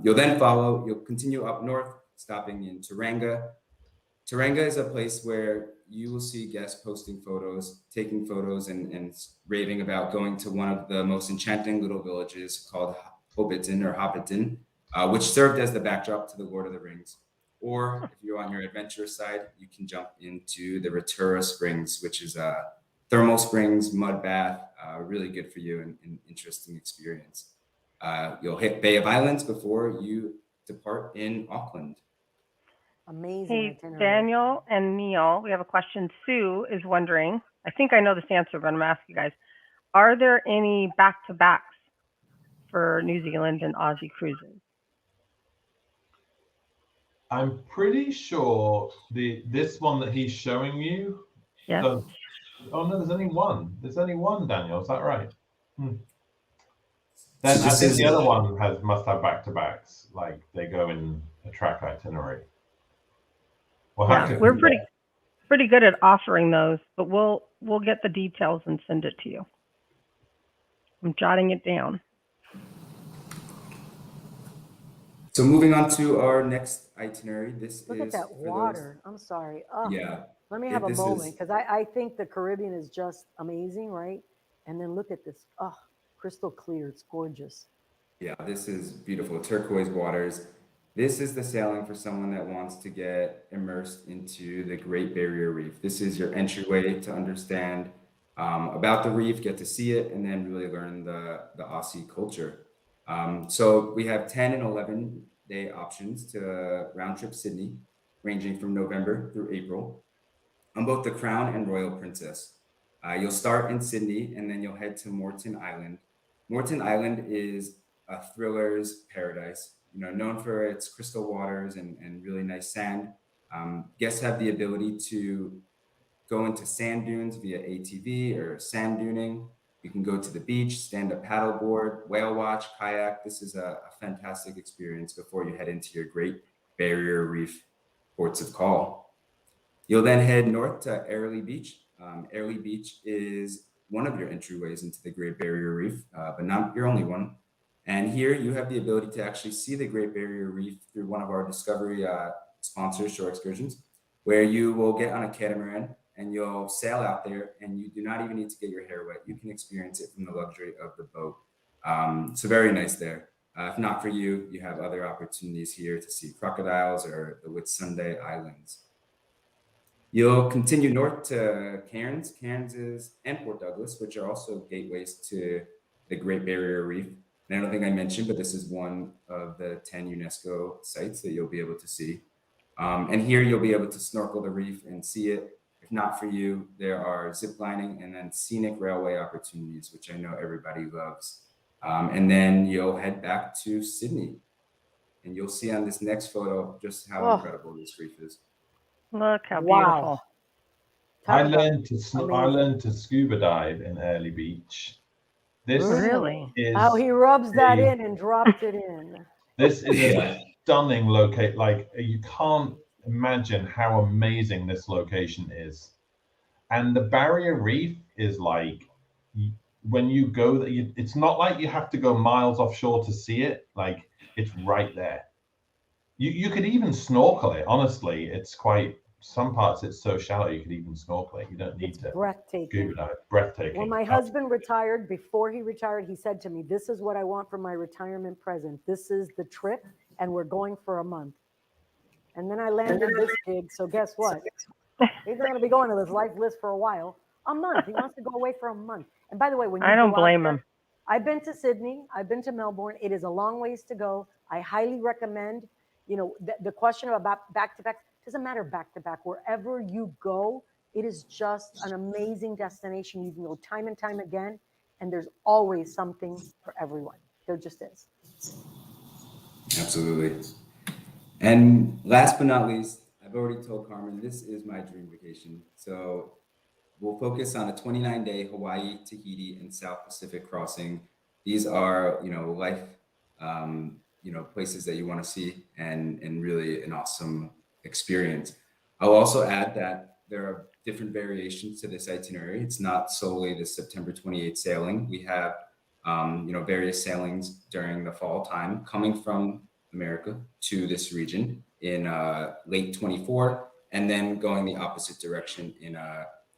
You'll continue up north, stopping in Tauranga. Tauranga is a place where you will see guests posting photos, taking photos, and raving about going to one of the most enchanting little villages called Hobbiton, which served as the backdrop to the Lord of the Rings. Or if you're on your adventurous side, you can jump into the Rotorua Springs, which is a thermal springs, mud bath, really good for you and interesting experience. You'll hit Bay of Islands before you depart in Auckland. Amazing Hey, itinerary. Daniel and Neil, we have a question. Sue is wondering, I think I know this answer, but I'm going to ask you guys. Are there any back-to-backs for New Zealand and Aussie cruises? I'm pretty sure this one that he's showing you. Yes. Oh no, there's only one. There's only one, Daniel. Is that right? Then I think the other one must have back-to-backs, like they go in a track itinerary. We're pretty good at offering those, but we'll get the details and send it to you. I'm jotting it down. So moving on to our next itinerary. Look at that water. I'm sorry. Oh, yeah. Let me have a moment, because I think the Caribbean is just amazing, right? And then look at this. Oh, crystal clear. It's gorgeous. Yeah, this is beautiful. Turquoise waters. This is the sailing for someone that wants to get immersed into the Great Barrier Reef. This is your entryway to understand about the reef, get to see it, and then really learn the Aussie culture. So we have 10 and 11-day options to round trip Sydney, ranging from November through April, on both the Crown and Royal Princess. You'll start in Sydney, and then you'll head to Moreton Island. Moreton Island is a thriller's paradise, you know, known for its crystal waters and really nice sand. Guests have the ability to go into sand dunes via ATV or sand duning. You can go to the beach, stand up paddleboard, whale watch, kayak. This is a fantastic experience before you head into your Great Barrier Reef ports of call. You'll then head north to Airlie Beach. Airlie Beach is one of your entryways into the Great Barrier Reef, but not your only one. And here you have the ability to actually see the Great Barrier Reef through one of our Discovery sponsored shore excursions, where you will get on a catamaran and you'll sail out there, and you do not even need to get your hair wet. You can experience it from the luxury of the boat. So very nice there. If not for you, you have other opportunities here to see crocodiles or the Whitsunday Islands. You'll continue north to Cairns, and Port Douglas, which are also gateways to the Great Barrier Reef. And I don't think I mentioned, but this is one of the 10 UNESCO sites that you'll be able to see. And here you'll be able to snorkel the reef and see it. If not for you, there are zip lining and then scenic railway opportunities, which I know everybody loves. And then you'll head back to Sydney. And you'll see on this next photo just how incredible this reef is. Look how beautiful. I learned to scuba dive in Airlie Beach. This really is he rubs that in and drops it in. This is a stunning location. Like, you can't imagine how amazing this location is. And the Barrier Reef is like, when you go there, it's not like you have to go miles offshore to see it. Like, it's right there. You could even snorkel it. Honestly, it's quite some parts it's so shallow you could even snorkel it. You don't need It's to breathtaking. scuba dive. Breathtaking. When my husband retired, before he retired, he said to me, "This is what I want for my retirement present. This is the trip, and we're going for a month." And then I landed this gig, so guess what? He's not going to be going to this life list for a while. A month. He wants to go away for a month. And by the way, when you I don't go out blame there, him. I've been to Sydney. I've been to Melbourne. It is a long ways to go. I highly recommend, the question about back-to-back, doesn't matter back-to-back. Wherever you go, it is just an amazing destination. You can go time and time again, and there's always something for everyone. There just is. Absolutely. And last but not least, I've already told Carmen, this is my dream vacation. So we'll focus on a 29-day Hawaii, Tahiti, and South Pacific crossing. These are, life, places that you want to see and really an awesome experience. I'll also add that there are different variations to this itinerary. It's not solely the September 28th sailing. We have, various sailings during the fall time coming from America to this region in late 24, and then going the opposite direction in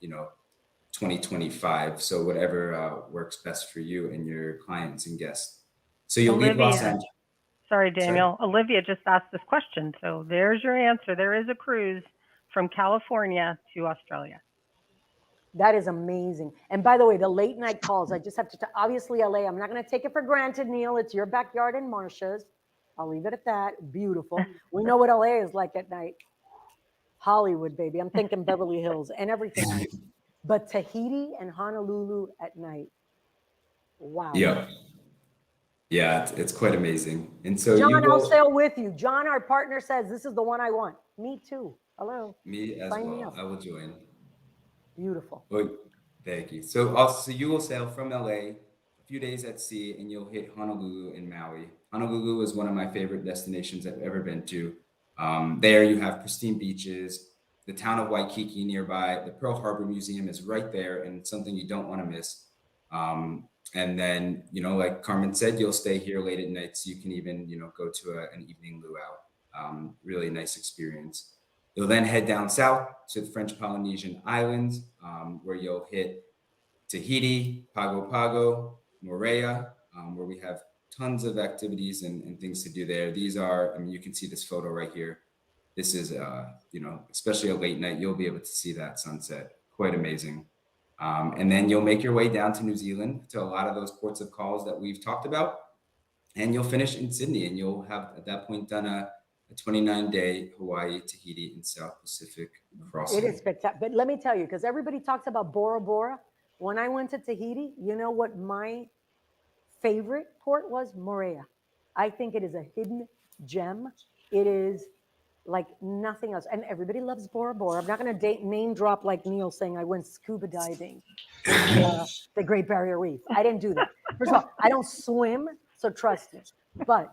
2025. So whatever works best for you and your clients and guests. So you'll leave Los Olivia. Angeles. Sorry, Daniel. Olivia just asked this question. So there's your answer. There is a cruise from California to Australia. That is amazing. And by the way, the late night calls, I just have to, obviously LA, I'm not going to take it for granted, Neil. It's your backyard and Marsha's. I'll leave it at that. Beautiful. We know what LA is like at night. Hollywood, baby. I'm thinking Beverly Hills and everything else. But Tahiti and Honolulu at night. Wow. Yeah. Yeah, it's quite amazing. And so John, I'll sail with you. John, our partner, says this is the one I want. Me too. Hello. Me as Sign me well. up. I will join. Beautiful. Well, thank you. So you will sail from LA, a few days at sea, and you'll hit Honolulu and Maui. Honolulu is one of my favorite destinations I've ever been to. There you have pristine beaches, the town of Waikiki nearby. The Pearl Harbor Museum is right there, and it's something you don't want to miss. And then, like Carmen said, you'll stay here late at night, so you can even, go to an evening luau. Really nice experience. You'll then head down south to the French Polynesian Islands, where you'll hit Tahiti, Pago Pago, Moorea, where we have tons of activities and things to do there. These are, you can see this photo right here. This is, especially a late night, you'll be able to see that sunset. Quite amazing. And then you'll make your way down to New Zealand to a lot of those ports of calls that we've talked about. And you'll finish in Sydney, and you'll have at that point done a 29-day Hawaii, Tahiti, and South Pacific crossing. It is spectacular. But let me tell you, because everybody talks about Bora Bora. When I went to Tahiti, you know what my favorite port was? Moorea. I think it is a hidden gem. It is like nothing else. And everybody loves Bora Bora. I'm not going to name drop like Neil saying I went scuba diving in the Great Barrier Reef. I didn't do that. First of all, I don't swim, so trust me. But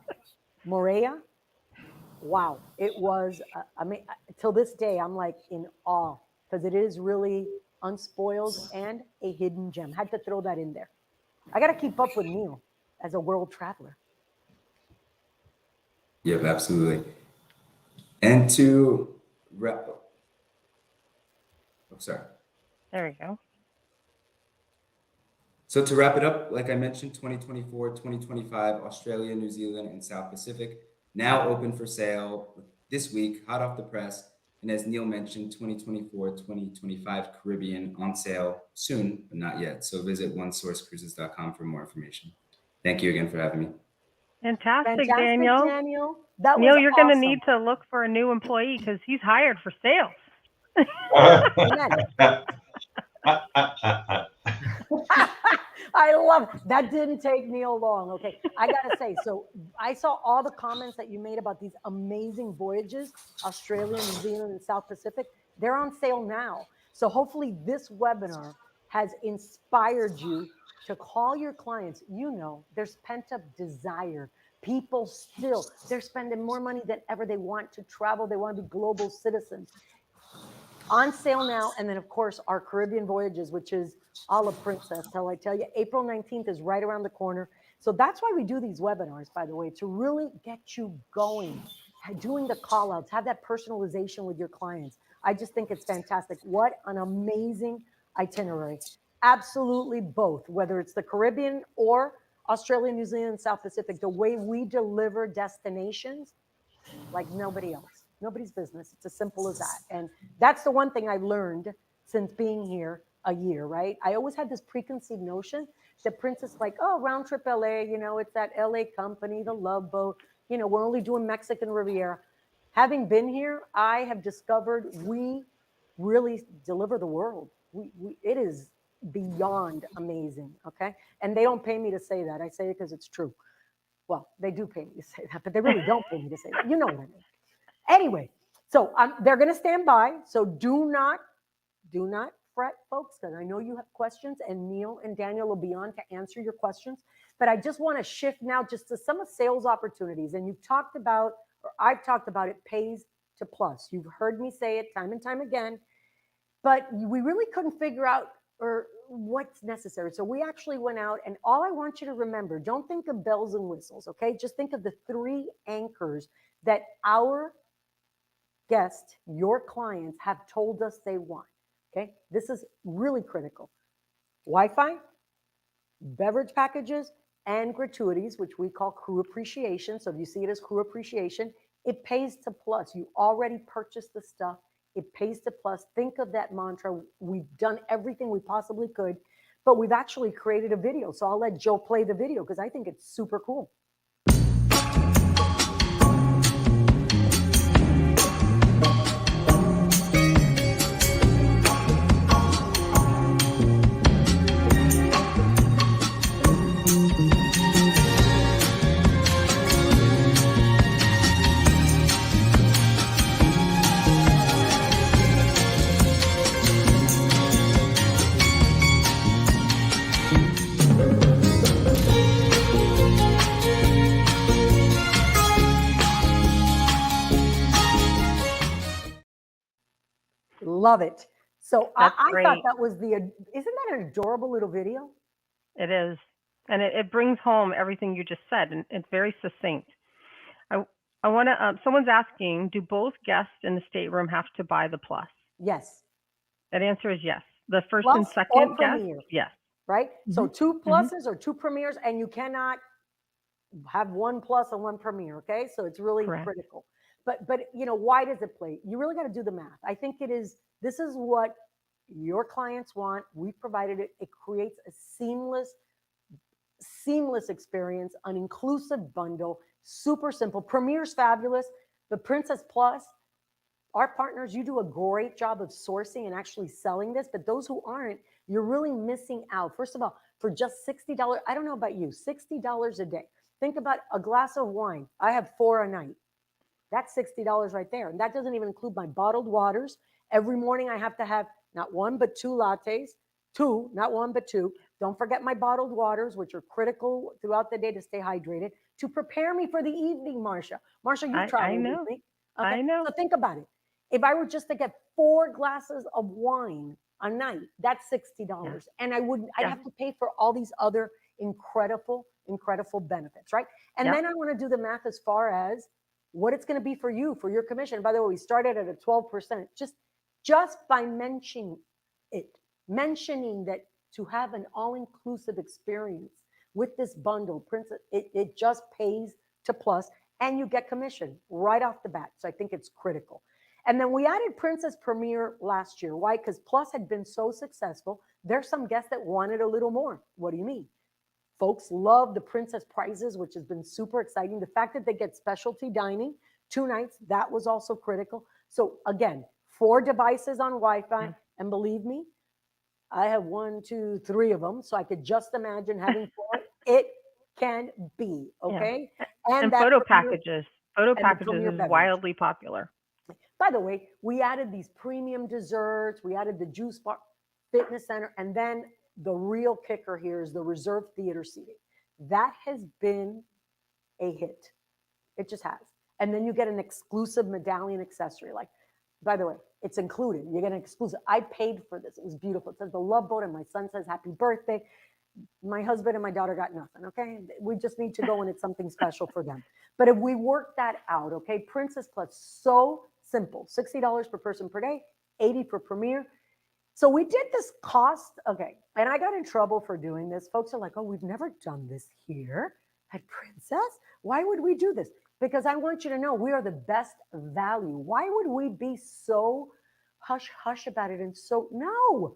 Moorea, wow, it was, till this day, I'm like in awe because it is really unspoiled and a hidden gem. Had to throw that in there. I got to keep up with Neil as a world traveler. Yep, absolutely. And to wrap up, sorry. There you go. So to wrap it up, like I mentioned, 2024, 2025, Australia, New Zealand, and South Pacific, now open for sale this week, hot off the press. And as Neil mentioned, 2024, 2025 Caribbean on sale soon, but not yet. So visit onesourcecruises.com for more information. Thank you again for having me. Fantastic, Daniel. That Neil, was you're awesome. going to need to look for a new employee because he's hired for sales. I love it. That didn't take Neil long. Okay, I gotta say, so I saw all the comments that you made about these amazing voyages, Australia, New Zealand, and South Pacific. They're on sale now. So hopefully this webinar has inspired you to call your clients. There's pent-up desire. People they're spending more money than ever. They want to travel. They want to be global citizens. On sale now. And then, of course, our Caribbean voyages, which is a la Princess, till I tell you, April 19th is right around the corner. So that's why we do these webinars, by the way, to really get you going, doing the call outs, have that personalization with your clients. I just think it's fantastic. What an amazing itinerary. Absolutely both, whether it's the Caribbean or Australia, New Zealand, South Pacific, the way we deliver destinations like nobody else. Nobody's business. It's as simple as that. And that's the one thing I learned since being here a year, right? I always had this preconceived notion that Princess, like, oh, round trip LA, it's that LA company, the Love Boat, we're only doing Mexican Riviera. Having been here, I have discovered we really deliver the world. It is beyond amazing, okay? And they don't pay me to say that. I say it because it's true. Well, they do pay me to say that, but they really don't pay me to say that. You know what I mean? Anyway, so they're going to stand by. So do not fret, folks, because I know you have questions, and Neil and Daniel will be on to answer your questions. But I just want to shift now just to some of sales opportunities. And you've talked about, or I've talked about, it pays to plus. You've heard me say it time and time again, but we really couldn't figure out or what's necessary. So we actually went out, and all I want you to remember, don't think of bells and whistles, okay? Just think of the 3 anchors that our guests, your clients, have told us they want, okay? This is really critical. Wi-Fi, beverage packages, and gratuities, which we call crew appreciation. So if you see it as crew appreciation, it pays to plus. You already purchased the stuff. It pays to plus. Think of that mantra. We've done everything we possibly could, but we've actually created a video. So I'll let Joe play the video because I think it's super cool. Love it. So I thought that was isn't that an adorable little video? It is. And it brings home everything you just said, and it's very succinct. I want to, someone's asking, do both guests in the stateroom have to buy the plus? Yes. That answer is yes. The first Plus and second or guest, premier, yes. right? So 2 pluses or 2 premiers, and you cannot have 1 plus and 1 premier, okay? So it's really Correct. critical. But why does it play? You really got to do the math. I think this is what your clients want. We provided it. It creates a seamless experience, an inclusive bundle, super simple. Premier's fabulous. The Princess Plus, our partners, you do a great job of sourcing and actually selling this, but those who aren't, you're really missing out. First of all, for just $60, I don't know about you, $60 a day. Think about a glass of wine. I have 4 a night. That's $60 right there. And that doesn't even include my bottled waters. Every morning I have to have not 1, but 2 lattes. 2, not 1, but 2. Don't forget my bottled waters, which are critical throughout the day to stay hydrated, to prepare me for the evening, Marsha. Marsha, you've traveled with me. Okay? I know. So think about it. If I were just to get 4 glasses of wine a night, that's $60. Yeah. And I'd have to pay for all these other incredible benefits, right? And then I want to do the math as far as what it's going to be for you, for your commission. By the way, we started at a 12%, just by mentioning that to have an all-inclusive experience with this bundle, Princess, it just pays to plus, and you get commission right off the bat. So I think it's critical. And then we added Princess Premier last year. Why? Because Plus had been so successful. There's some guests that wanted a little more. What do you mean? Folks love the Princess prizes, which has been super exciting. The fact that they get specialty dining 2 nights, that was also critical. So again, 4 devices on Wi-Fi. And believe me, I have 1, 2, 3 of them. So I could just imagine having 4. It can be, okay? Yeah. And photo packages. Photo packages is wildly popular. By the way, we added these premium desserts. We added the juice bar, fitness center, and then the real kicker here is the reserved theater seating. That has been a hit. It just has. And then you get an exclusive medallion accessory. Like, by the way, it's included. You get an exclusive. I paid for this. It was beautiful. It says the Love Boat, and my son says happy birthday. My husband and my daughter got nothing, okay? We just need to go, and it's something special for them. But if we work that out, okay, Princess Plus, so simple. $60 per person per day, 80 for Premier. So we did this cost, okay, and I got in trouble for doing this. Folks are like, oh, we've never done this here at Princess. Why would we do this? Because I want you to know we are the best value. Why would we be so hush hush about it? And so, no.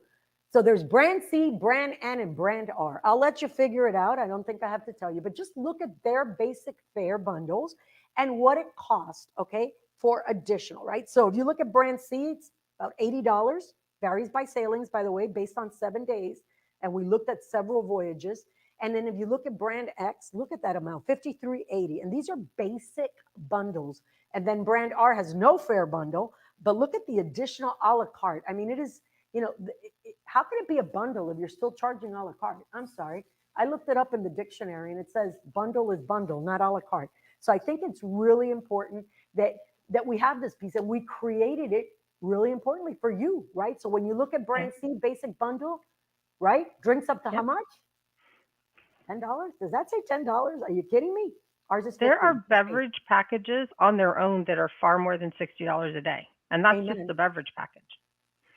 So there's brand C, brand N, and brand R. I'll let you figure it out. I don't think I have to tell you, but just look at their basic fare bundles and what it costs, okay, for additional, right? So if you look at brand C, it's about $80, varies by sailings, by the way, based on 7 days. And we looked at several voyages. And then if you look at brand X, look at that amount, $53.80. And these are basic bundles. And then brand R has no fare bundle, but look at the additional a la carte. I mean, it is, you know, how can it be a bundle if you're still charging a la carte? I'm sorry. I looked it up in the dictionary and it says bundle is bundle, not a la carte. So I think it's really important that we have this piece and we created it really importantly for you, right? So when you look at brand C basic bundle, right? Drinks up to how much? $10? Does that say $10? Are you kidding me? Ours is 50. There are beverage packages on their own that are far more than $60 a day. And that's just the beverage package.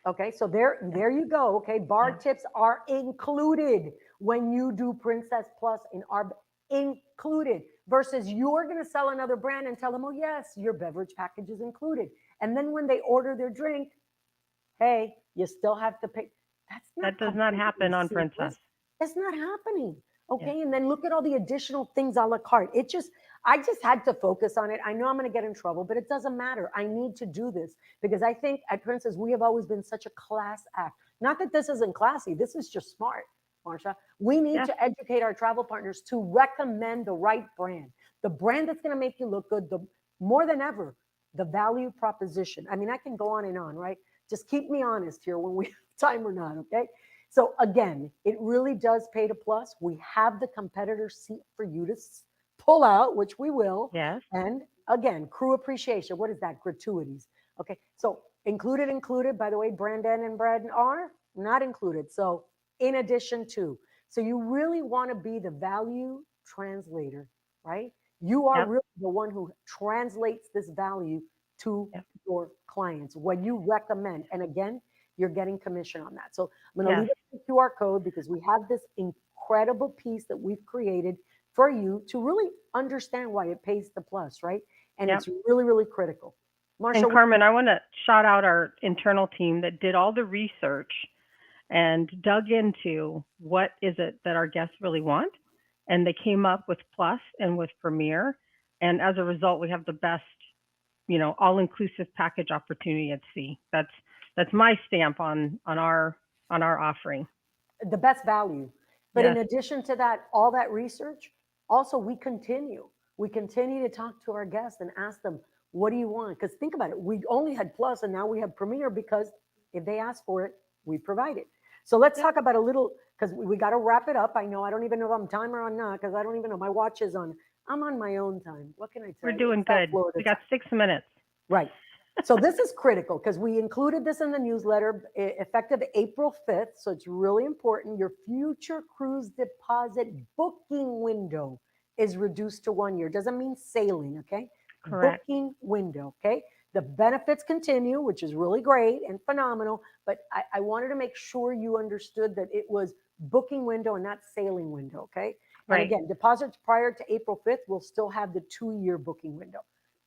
Okay, so there you go. Okay, bar tips are included when you do Princess Plus in our included versus you're going to sell another brand and tell them, oh yes, your beverage package is included. And then when they order their drink, hey, you still have to pay. That does not happen on Princess. That's not happening. Okay, and then look at all the additional things a la carte. I just had to focus on it. I know I'm going to get in trouble, but it doesn't matter. I need to do this because I think at Princess, we have always been such a class act. Not that this isn't classy. This is just smart, Marsha. We need to educate our travel partners to recommend the right brand, the brand that's going to make you look good, the more than ever, the value proposition. I mean, I can go on and on, right? Just keep me honest here when we have time or not, okay? So again, it really does pay to plus. We have the competitor seat for you to pull out, which we will. Yes. And again, crew appreciation. What is that? Gratuities. Okay. So included, by the way, brand N and brand R, not included. So in addition to, so you really want to be the value translator, right? You are really the one who translates this value to your clients when you recommend. And again, you're getting commission on that. So I'm going to leave it the QR code because we have this incredible piece that we've created for you to really understand why it pays the plus, right? And it's really, really critical. Marsha, and Carmen, I want to shout out our internal team that did all the research and dug into what is it that our guests really want. And they came up with Plus and with Premier. And as a result, we have the best, you know, all-inclusive package opportunity at sea. That's my stamp on our offering. The best value. But in addition to that, all that research, also we continue to talk to our guests and ask them, what do you want? Because think about it, we only had Plus and now we have Premier because if they ask for it, we provide it. So let's talk about a little, because we got to wrap it up. I know, I don't even know if I'm timer or not, because I don't even know. My watch is on. I'm on my own time. What can I tell you? We're doing good. We got 6 minutes. Right. So this is critical because we included this in the newsletter effective April 5th. So it's really important. Your future cruise deposit booking window is reduced to 1 year. Doesn't mean sailing, okay? Correct. Booking window, okay? The benefits continue, which is really great and phenomenal, but I wanted to make sure you understood that it was booking window and not sailing window, okay? Right. And again, deposits prior to April 5th will still have the 2-year booking window.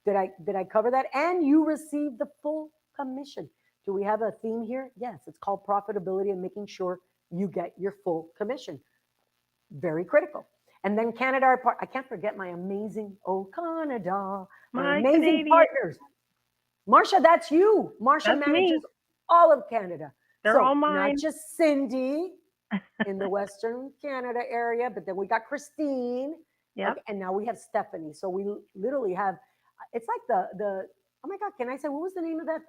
Did I cover that? And you receive the full commission. Do we have a theme here? Yes, it's called profitability and making sure you get your full commission. Very critical. And then Canada, I can't forget my amazing, Canada, my amazing Canadian partners. Marsha, that's you. Marsha manages all of Canada. They're all mine. Not just Cindy in the Western Canada area, but then we got Christine. Yeah. Okay, and now we have Stephanie. So we literally have, it's like the oh my God, can I say, what was the name of that?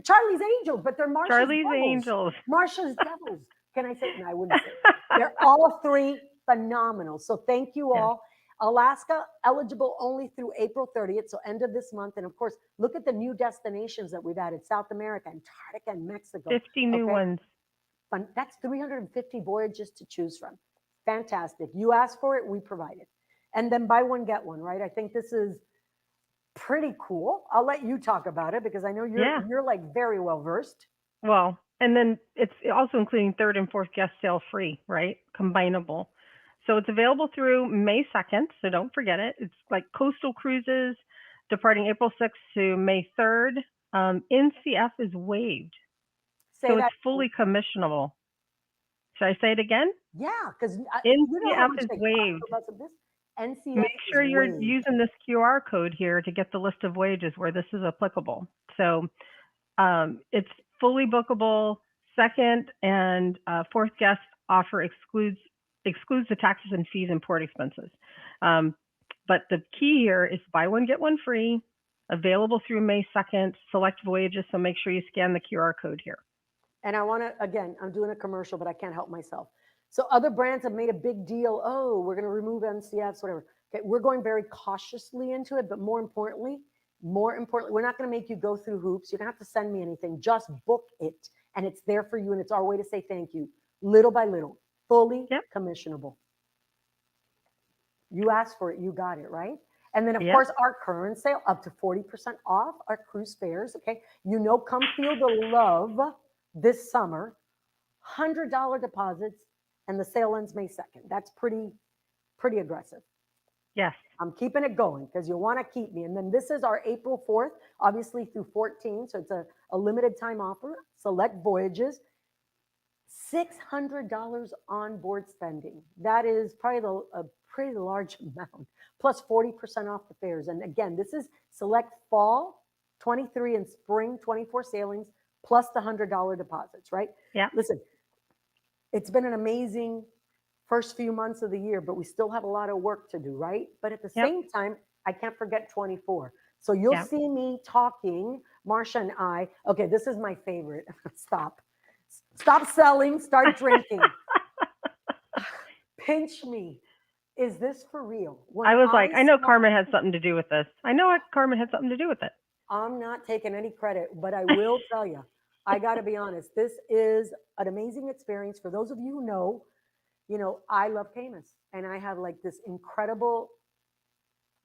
Charlie's Angels, but they're Marsha's Charlie's Devils. Angels. Marsha's Devils. Can I say? No, I wouldn't say it. They're all three phenomenal. So thank you all. Alaska eligible only through April 30th, so end of this month. And of course, look at the new destinations that we've added: South America, Antarctica, and Mexico. 50 new ones. That's 350 voyages to choose from. Fantastic. You asked for it, we provide it. And then buy one, get one, right? I think this is pretty cool. I'll let you talk about it because I know Yeah. you're like very well versed. Well, and then it's also including third and fourth guest sale free, right? Combinable. So it's available through May 2nd, so don't forget it. It's like coastal cruises departing April 6th to May 3rd. NCF is waived, Say so that. it's fully commissionable. Should I say it again? Yeah, because you know how NCF much is they cost waived. for us of this. NCF Make sure is you're waived. using this QR code here to get the list of wages where this is applicable. So it's fully bookable. Second and fourth guest offer excludes the taxes and fees and port expenses. But the key here is buy one, get one free, available through May 2nd, select voyages. So make sure you scan the QR code here. And I want to, again, I'm doing a commercial, but I can't help myself. So other brands have made a big deal. Oh, we're going to remove NCFs, whatever. Okay, we're going very cautiously into it, but more importantly, we're not going to make you go through hoops. You don't have to send me anything. Just book it, and it's there for you, and it's our way to say thank you, little by little, fully commissionable. You asked for it, you got it, right? And then, of course, our current sale up to 40% off our cruise fares. Okay, come feel the love this summer. $100 deposits, and the sale ends May 2nd. That's pretty aggressive. Yes. I'm keeping it going because you want to keep me. And then this is our April 4th, obviously through 14. So it's a limited time offer, select voyages, $600 on board spending. That is probably a pretty large amount, plus 40% off the fares. And again, this is select fall 23 and spring 24 sailings, plus the $100 deposits, right? Yeah. Listen, it's been an amazing first few months of the year, but we still have a lot of work to do, right? But at the same time, I can't forget 24. So you'll see me talking, Marsha and I. Okay, this is my favorite. Stop selling, start drinking. Pinch me. Is this for real? I was like, I know Carmen had something to do with this. Carmen had something to do with it. I'm not taking any credit, but I will tell you, I got to be honest. This is an amazing experience. For those of you who know, I love Caymas, and I have like this incredible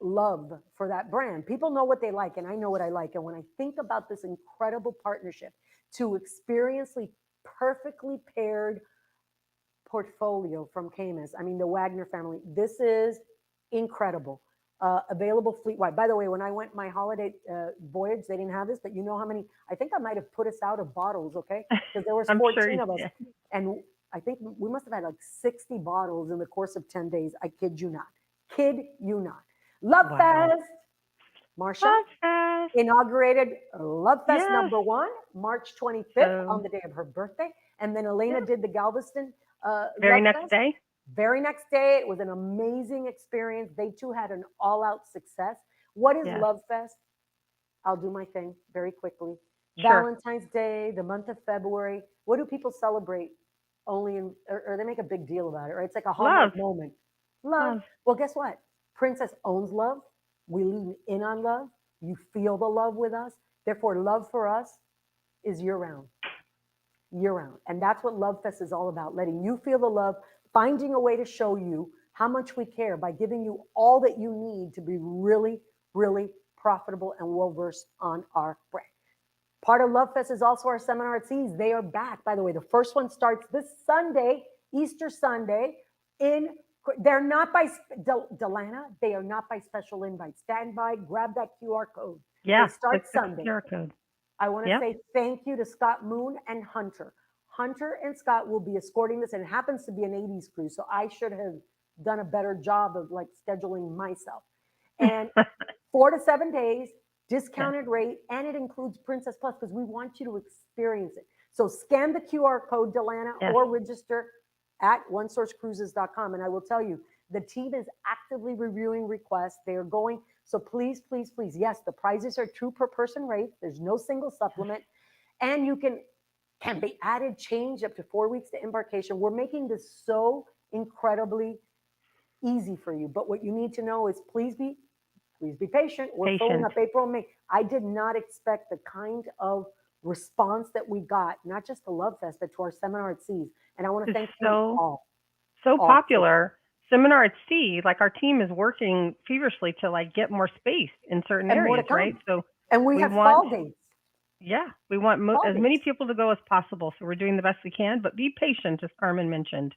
love for that brand. People know what they like, and I know what I like. And when I think about this incredible partnership to experientially perfectly paired portfolio from Caymas, I mean, the Wagner family, this is incredible. Available fleet-wide. By the way, when I went my holiday voyage, they didn't have this, but you know how many, I think I might have put us out of bottles, okay? Because there was 14 of us. And I think we must have had like 60 bottles in the course of 10 days. I kid you not. Love Fest. Marsha inaugurated Love Fest #1, March 25th on the day of her birthday. And then Elena did the Galveston very next day. Very next day. It was an amazing experience. They too had an all-out success. What is Love Fest? I'll do my thing very quickly. Sure. Valentine's Day, the month of February. What do people celebrate? Or they make a big deal about it, right? It's like a Hallmark moment. Love. Well, guess what? Princess owns love. We lean in on love. You feel the love with us. Therefore, love for us is year-round. Year-round. And that's what Love Fest is all about, letting you feel the love, finding a way to show you how much we care by giving you all that you need to be really, really profitable and well-versed on our brand. Part of Love Fest is also our Seminar at Seas. They are back. By the way, the first one starts this Sunday, Easter Sunday. They're not by, Delana, they are not by special invite. Stand by, grab that QR code. Yeah, they start Sunday. QR code. I want to say thank you to Scott Moon and Hunter. Hunter and Scott will be escorting this, and it happens to be an 80s cruise, so I should have done a better job of like scheduling myself. And 4 to 7 days, discounted rate, and it includes Princess Plus because we want you to experience it. So scan the QR code, Delana, or register at onesourcecruises.com. And I will tell you, the team is actively reviewing requests. They are going, so please, please, please. Yes, the prizes are true per person rate. There's no single supplement. And you can be added, change up to 4 weeks to embarkation. We're making this so incredibly easy for you. But what you need to know is please be patient. We're filling up April and May. I did not expect the kind of response that we got, not just to Love Fest, but to our Seminar at Seas. And I want to thank you all. So popular. Seminar at Sea, like our team is working feverishly to like get more space in certain And more to areas, right? come. So And we we have want- fall dates. yeah, we want Fall as many dates. people to go as possible. So we're doing the best we can, but be patient, as Carmen mentioned,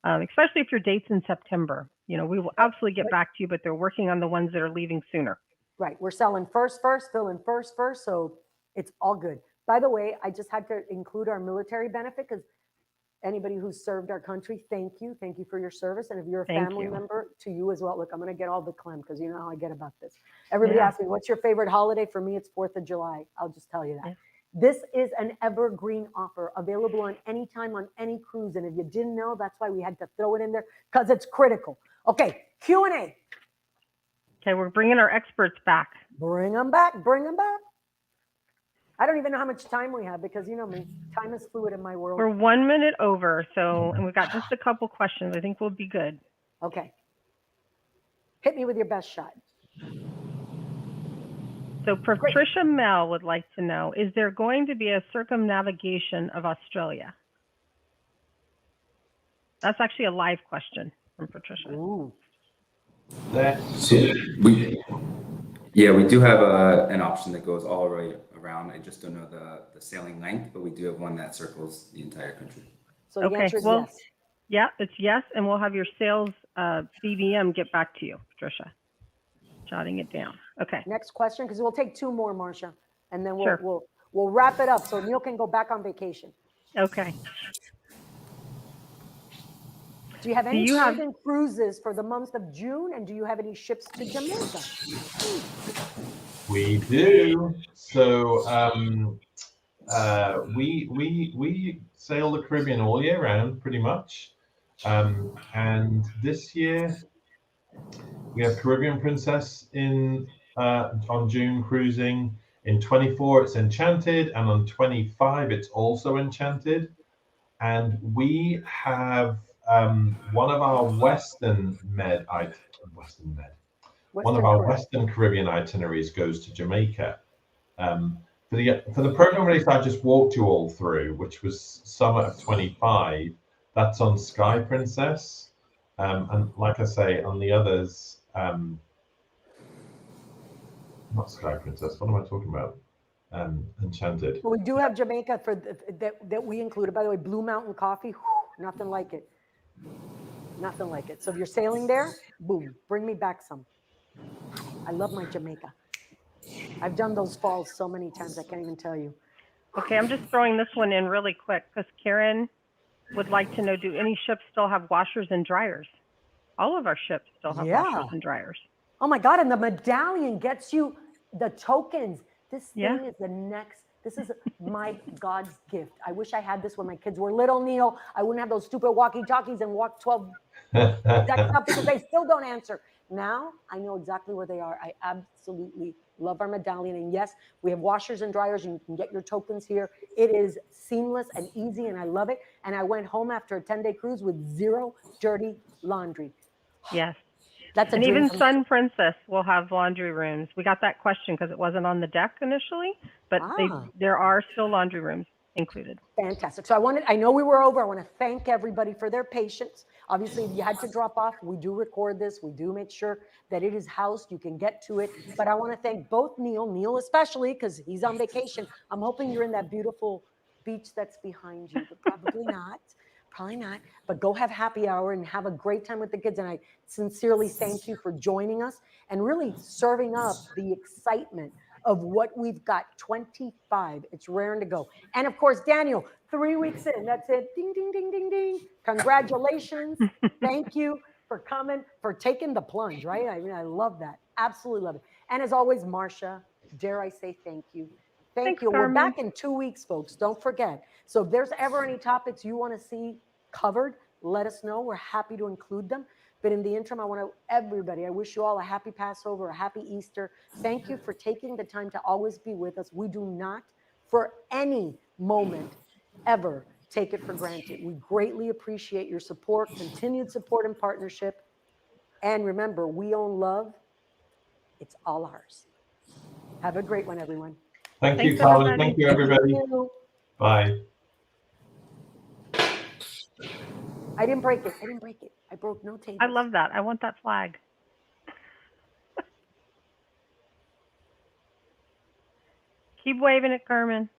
especially if your date's in September. We will absolutely get back to you, but they're working on the ones that are leaving sooner. Right. We're selling first, filling first. So it's all good. By the way, I just had to include our military benefit because anybody who's served our country, thank you. Thank you for your service. And if you're a Thank family you. member, to you as well. Look, I'm going to get all the clem because you know how I get about this. Everybody Yeah. asks me, what's your favorite holiday? For me, it's 4th of July. I'll just tell you that. Yeah. This is an evergreen offer available on any time on any cruise. And if you didn't know, that's why we had to throw it in there because it's critical. Okay, Q&A. Okay, we're bringing our experts back. Bring them back. Bring them back. I don't even know how much time we have because you know me, time is fluid in my world. We're 1 minute over, and we've got just a couple questions. I think we'll be good. Okay. Hit me with your best shot. So Patricia Mel would like to know, is there going to be a circumnavigation of Australia? That's actually a live question from Patricia. Ooh. So we do have an option that goes all the way around. I just don't know the sailing length, but we do have one that circles the entire country. So the Okay, answer is well, yes. Yeah, it's yes, and we'll have your sales BBM get back to you, Patricia. Jotting it down. Okay. Next question, because we'll take 2 more, Marcia, and then Sure. we'll wrap it up so Neil can go back on vacation. Okay. Do you have any you have- Caribbean cruises for the month of June, and do you have any ships to Jamaica? We do. So we sail the Caribbean all year round, pretty much. And this year we have Caribbean Princess on June cruising. In 24 it's Enchanted, and on 25 it's also Enchanted. And we have one of our Western Caribbean itineraries goes to Jamaica. For the program race I just walked you all through, which was summer of 25, that's on Sky Princess. And like I say, on the others, not Sky Princess, what am I talking about? Enchanted. Well, we do have Jamaica that we included. By the way, Blue Mountain Coffee, whew, nothing like it. Nothing like it. So if you're sailing there, boom, bring me back some. I love my Jamaica. I've done those falls so many times, I can't even tell you. Okay, I'm just throwing this one in really quick because Karen would like to know, do any ships still have washers and dryers? All of our ships still have washers and dryers. Oh my God, and the medallion gets you the tokens. This thing Yeah. is this is my God's gift. I wish I had this when my kids were little, Neil. I wouldn't have those stupid walkie-talkies and walk 12 decks up because they still don't answer. Now I know exactly where they are. I absolutely love our medallion. And yes, we have washers and dryers. You can get your tokens here. It is seamless and easy, and I love it. And I went home after a 10-day cruise with 0 dirty laundry. Yes. That's a And dream even come Sun Princess will have laundry rooms. We got that question because it wasn't on the deck initially, but there are still laundry rooms included. Fantastic. So I know we were over. I want to thank everybody for their patience. Obviously, if you had to drop off, we do record this. We do make sure that it is housed. You can get to it. But I want to thank both Neil especially because he's on vacation. I'm hoping you're in that beautiful beach that's behind you, but probably not. Probably not. But go have happy hour and have a great time with the kids. And I sincerely thank you for joining us and really serving up the excitement of what we've got. 25. It's raring to go. And of course, Daniel, 3 weeks in. That's it. Ding, ding, ding, ding, ding. Congratulations. Thank you for coming, for taking the plunge, right? I mean, I love that. Absolutely love it. And as always, Marcia, dare I say thank you. Thank you. Carmen. We're back in 2 weeks, folks. Don't forget. So if there's ever any topics you want to see covered, let us know. We're happy to include them. But in the interim, I wish you all a happy Passover, a happy Easter. Thank you for taking the time to always be with us. We do not, for any moment, ever take it for granted. We greatly appreciate your support, continued support and partnership. And remember, we own love. It's all ours. Have a great one, everyone. Thank you, Thanks, Colin. everybody. Thank you, everybody. Thank you. Bye. I didn't break it. I didn't break it. I broke no tables. I love that. I want that flag. Keep waving it, Carmen.